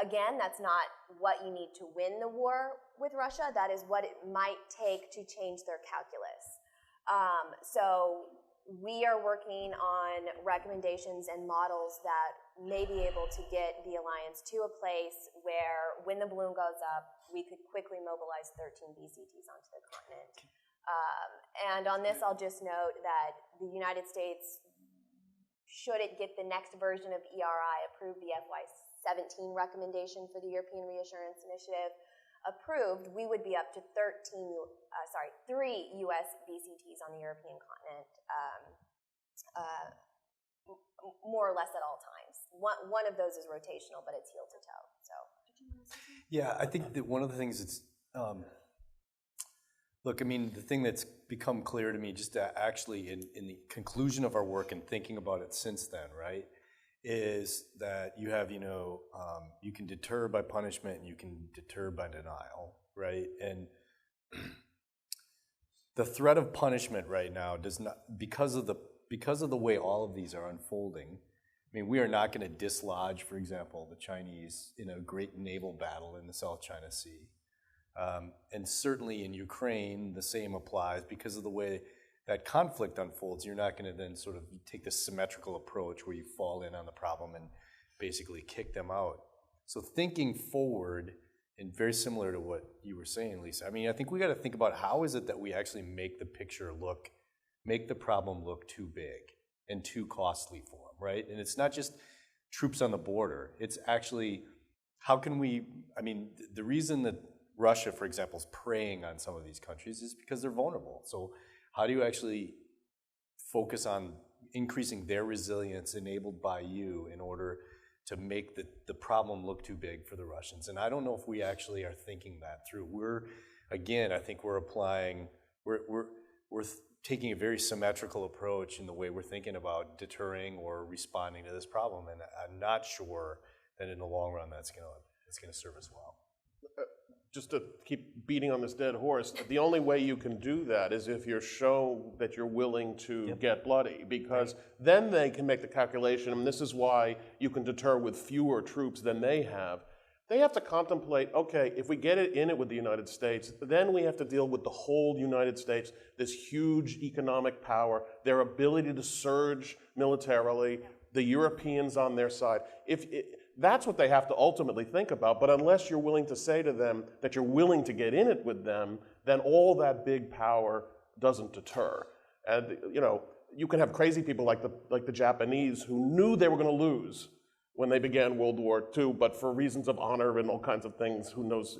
Again, that's not what you need to win the war with Russia. That is what it might take to change their calculus. So we are working on recommendations and models that may be able to get the alliance to a place where when the balloon goes up, we could quickly mobilize 13 BCTs onto the continent. And on this, I'll just note that the United States, should it get the next version of ERI approved, the FY17 recommendation for the European Reassurance Initiative approved, we would be up to 3 U.S. BCTs on the European continent, more or less at all times. One of those is rotational, but it's heel to toe. So, yeah, I think that one of the things that's look, I mean, the thing that's become clear to me just actually in the conclusion of our work and thinking about it since then, right, is that you have, you can deter by punishment and you can deter by denial, right? And the threat of punishment right now does not, because of the way all of these are unfolding, I mean, we are not going to dislodge, for example, the Chinese in a great naval battle in the South China Sea. And certainly in Ukraine, the same applies because of the way that conflict unfolds. You're not going to then sort of take this symmetrical approach where you fall in on the problem and basically kick them out. So thinking forward, and very similar to what you were saying, Lisa, I mean, I think we got to think about how is it that we actually make the problem look too big and too costly for them, right? And it's not just troops on the border. It's actually, how can we, I mean, the reason that Russia, for example, is preying on some of these countries is because they're vulnerable. So how do you actually focus on increasing their resilience enabled by you in order to make the problem look too big for the Russians? And I don't know if we actually are thinking that through. I think we're applying, we're taking a very symmetrical approach in the way we're thinking about deterring or responding to this problem. And I'm not sure that in the long run that's going to serve us well. Just to keep beating on this dead horse, the only way you can do that is if you show that you're willing to get bloody, because then they can make the calculation, and this is why you can deter with fewer troops than they have. They have to contemplate, okay, if we get in it with the United States, then we have to deal with the whole United States, this huge economic power, their ability to surge militarily, the Europeans on their side. That's what they have to ultimately think about, but unless you're willing to say to them that you're willing to get in it with them, then all that big power doesn't deter. And you can have crazy people like the Japanese who knew they were going to lose, when they began World War II, but for reasons of honor and all kinds of things, who knows,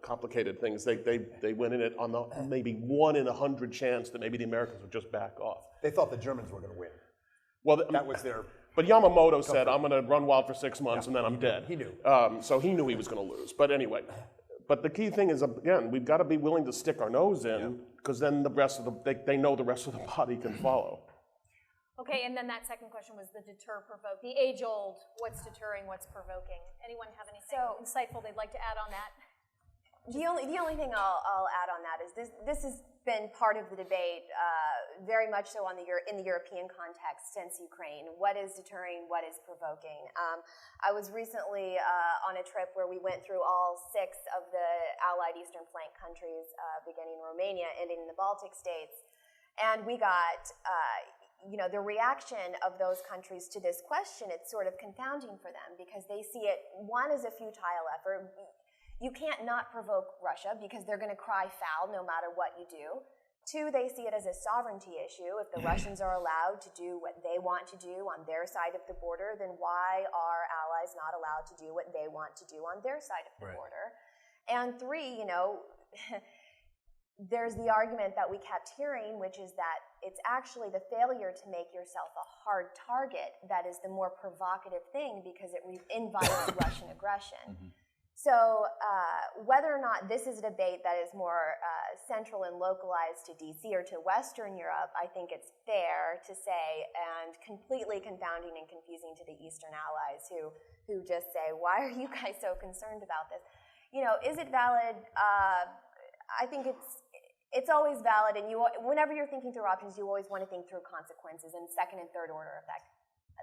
complicated things, they went in it on the maybe 1 in 100 chance that maybe the Americans would just back off. They thought the Germans were going to win. Well, That was their... But Yamamoto said, I'm going to run wild for 6 months and then I'm dead. He knew. So he knew he was going to lose. But anyway, but the key thing is, again, we've got to be willing to stick our nose in, because then the rest of they know the rest of the body can follow. Okay, and then that second question was the deter, provoke, the age-old, what's deterring, what's provoking. Anyone have anything insightful they'd like to add on that? The only thing I'll add on that is this has been part of the debate very much so in the European context since Ukraine. What is deterring? What is provoking? I was recently on a trip where we went through all 6 of the Allied Eastern Flank countries, beginning in Romania, ending in the Baltic states, and we got the reaction of those countries to this question. It's sort of confounding for them because they see it, one, as a futile effort. You can't not provoke Russia because they're going to cry foul no matter what you do. 2, they see it as a sovereignty issue. If the Russians are allowed to do what they want to do on their side of the border, then why are allies not allowed to do what they want to do on their side of the border? And 3, there's the argument that we kept hearing, which is that it's actually the failure to make yourself a hard target that is the more provocative thing because it invites Russian aggression. So whether or not this is a debate that is more central and localized to DC or to Western Europe, I think it's fair to say, and completely confounding and confusing to the Eastern allies who just say, why are you guys so concerned about this? Is it valid? I think it's always valid, and whenever you're thinking through options, you always want to think through consequences and second and third order effect.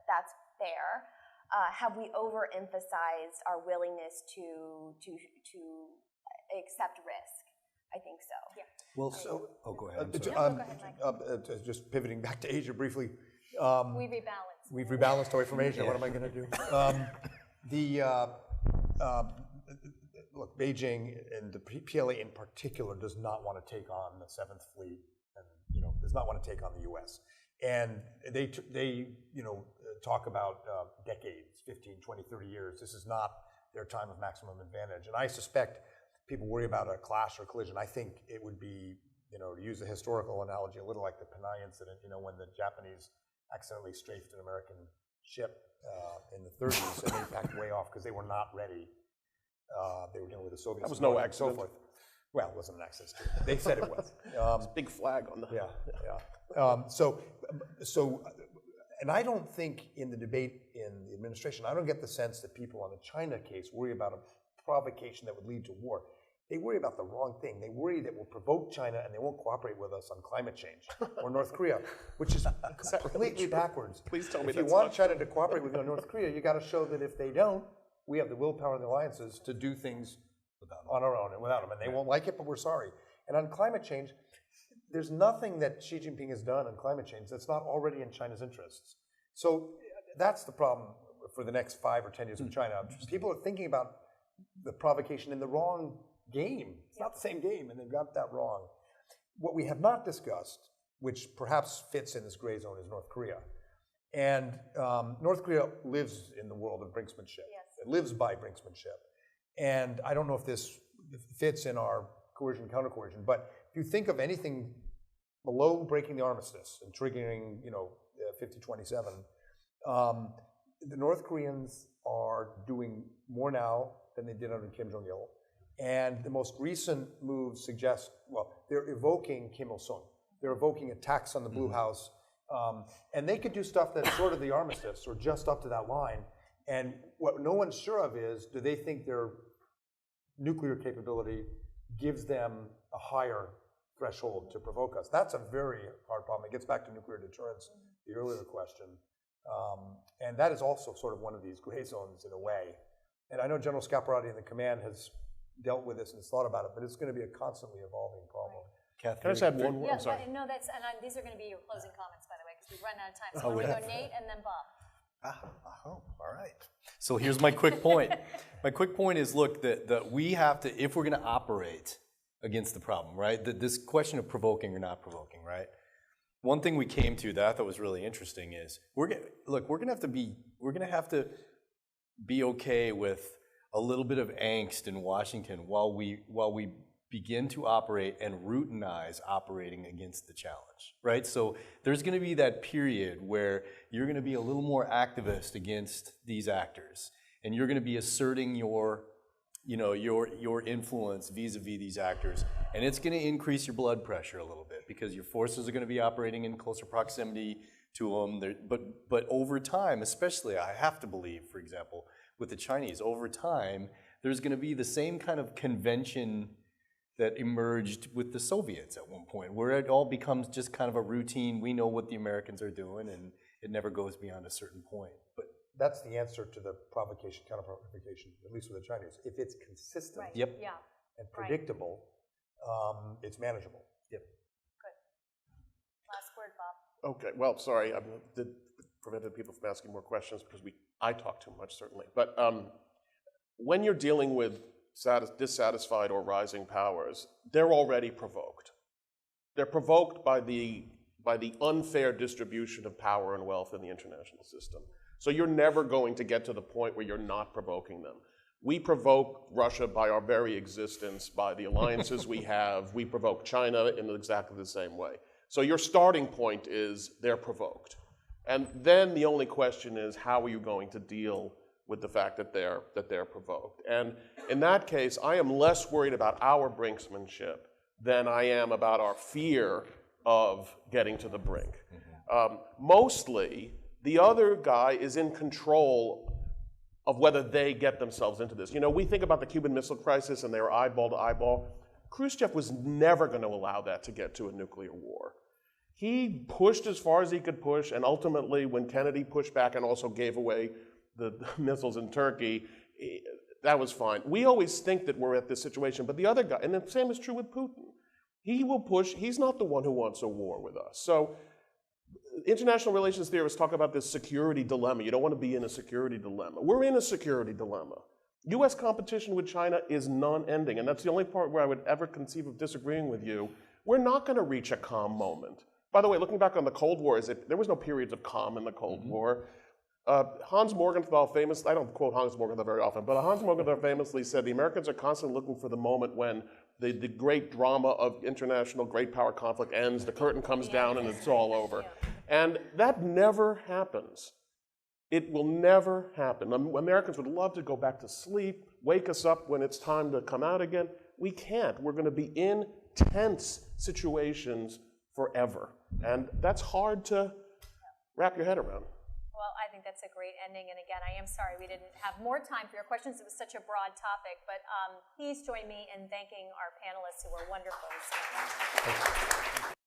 That's fair. Have we overemphasized our willingness to accept risk? I think so. Yeah. Well, go ahead. Go ahead, Mike. Just pivoting back to Asia briefly. We rebalanced. We've rebalanced away from Asia. What am I going to do? Look, Beijing and the PLA in particular does not want to take on the 7th Fleet, and does not want to take on the U.S. And they talk about decades, 15, 20, 30 years. This is not their time of maximum advantage. And I suspect people worry about a clash or collision. I think it would be, to use a historical analogy, a little like the Panay incident, when the Japanese accidentally strafed an American ship in the 30s and they backed way off because they were not ready. They were dealing with the Soviets. That was no accident. So forth. Well, it wasn't an accident. They said it was. It's a big flag on the... And I don't think in the debate in the administration, I don't get the sense that people on the China case worry about a provocation that would lead to war. They worry about the wrong thing. They worry that we'll provoke China and they won't cooperate with us on climate change, or North Korea, which is completely backwards. Please tell me if you want China to cooperate with North Korea, you got to show that if they don't, we have the willpower and the alliances to do things on our own and without them. And they won't like it, but we're sorry. And on climate change, there's nothing that Xi Jinping has done on climate change that's not already in China's interests. So that's the problem for the next 5 or 10 years of China. People are thinking about the provocation in the wrong game. It's not the same game, and they've got that wrong. What we have not discussed, which perhaps fits in this gray zone, is North Korea. And North Korea lives in the world of brinksmanship. Yes. It lives by brinksmanship. And I don't know if this fits in our coercion, counter-coercion, but if you think of anything below breaking the armistice and triggering, 5027, the North Koreans are doing more now than they did under Kim Jong-il. And the most recent moves suggest, they're evoking Kim Il-sung. They're evoking attacks on the Blue House. And they could do stuff that's sort of the armistice or just up to that line. And what no one's sure of is, do they think their nuclear capability gives them a higher threshold to provoke us? That's a very hard problem. It gets back to nuclear deterrence, the earlier question. And that is also sort of one of these gray zones in a way. And I know General Scaparrotti in the command has dealt with this and has thought about it, but it's going to be a constantly evolving problem. Catherine, can I just add one more? Yeah, I'm sorry. These are going to be your closing comments, by the way, because we've run out of time. So I'm going to go Nate and then Bob. All right. So here's my quick point. My quick point is, look, that we have to, if we're going to operate against the problem, right? This question of provoking or not provoking, right? One thing we came to that I thought was really interesting is we're going to have to be okay with a little bit of angst in Washington while we begin to operate and routinize operating against the challenge, right? So there's going to be that period where you're going to be a little more activist against these actors, and you're going to be asserting your influence vis-a-vis these actors, and it's going to increase your blood pressure a little bit because your forces are going to be operating in closer proximity to them. But over time, especially, I have to believe, for example, with the Chinese, over time, there's going to be the same kind of convention that emerged with the Soviets at one point, where it all becomes just kind of a routine. We know what the Americans are doing, and it never goes beyond a certain point. But that's the answer to the provocation, counter-provocation, at least with the Chinese. If it's consistent Right. Yep. Yeah. and predictable, it's manageable. Yep. Good. Last word, Bob. Okay, well, sorry, I prevented people from asking more questions because I talk too much, certainly. But when you're dealing with dissatisfied or rising powers, they're already provoked. They're provoked by the unfair distribution of power and wealth in the international system. So you're never going to get to the point where you're not provoking them. We provoke Russia by our very existence, by the alliances we have. We provoke China in exactly the same way. So your starting point is they're provoked. And then the only question is, how are you going to deal with the fact that they're provoked? And in that case, I am less worried about our brinksmanship than I am about our fear of getting to the brink. Mostly, the other guy is in control of whether they get themselves into this. You know, we think about the Cuban Missile Crisis and they were eyeball to eyeball. Khrushchev was never going to allow that to get to a nuclear war. He pushed as far as he could push, and ultimately, when Kennedy pushed back and also gave away the missiles in Turkey, that was fine. We always think that we're at this situation, but the other guy, and the same is true with Putin. He will push, he's not the one who wants a war with us. So international relations theorists talk about this security dilemma. You don't want to be in a security dilemma. We're in a security dilemma. US competition with China is non-ending, and that's the only part where I would ever conceive of disagreeing with you. We're not going to reach a calm moment. By the way, looking back on the Cold War, there was no periods of calm in the Cold War. Hans Morgenthau famously, I don't quote Hans Morgenthau very often, but Hans Morgenthau famously said the Americans are constantly looking for the moment when the great drama of international great power conflict ends, the curtain comes down, and it's all over. And that never happens. It will never happen. Americans would love to go back to sleep, wake us up when it's time to come out again. We can't. We're going to be in tense situations forever. And that's hard to wrap your head around. Well, I think that's a great ending. And again, I am sorry we didn't have more time for your questions. It was such a broad topic. But please join me in thanking our panelists who were wonderful.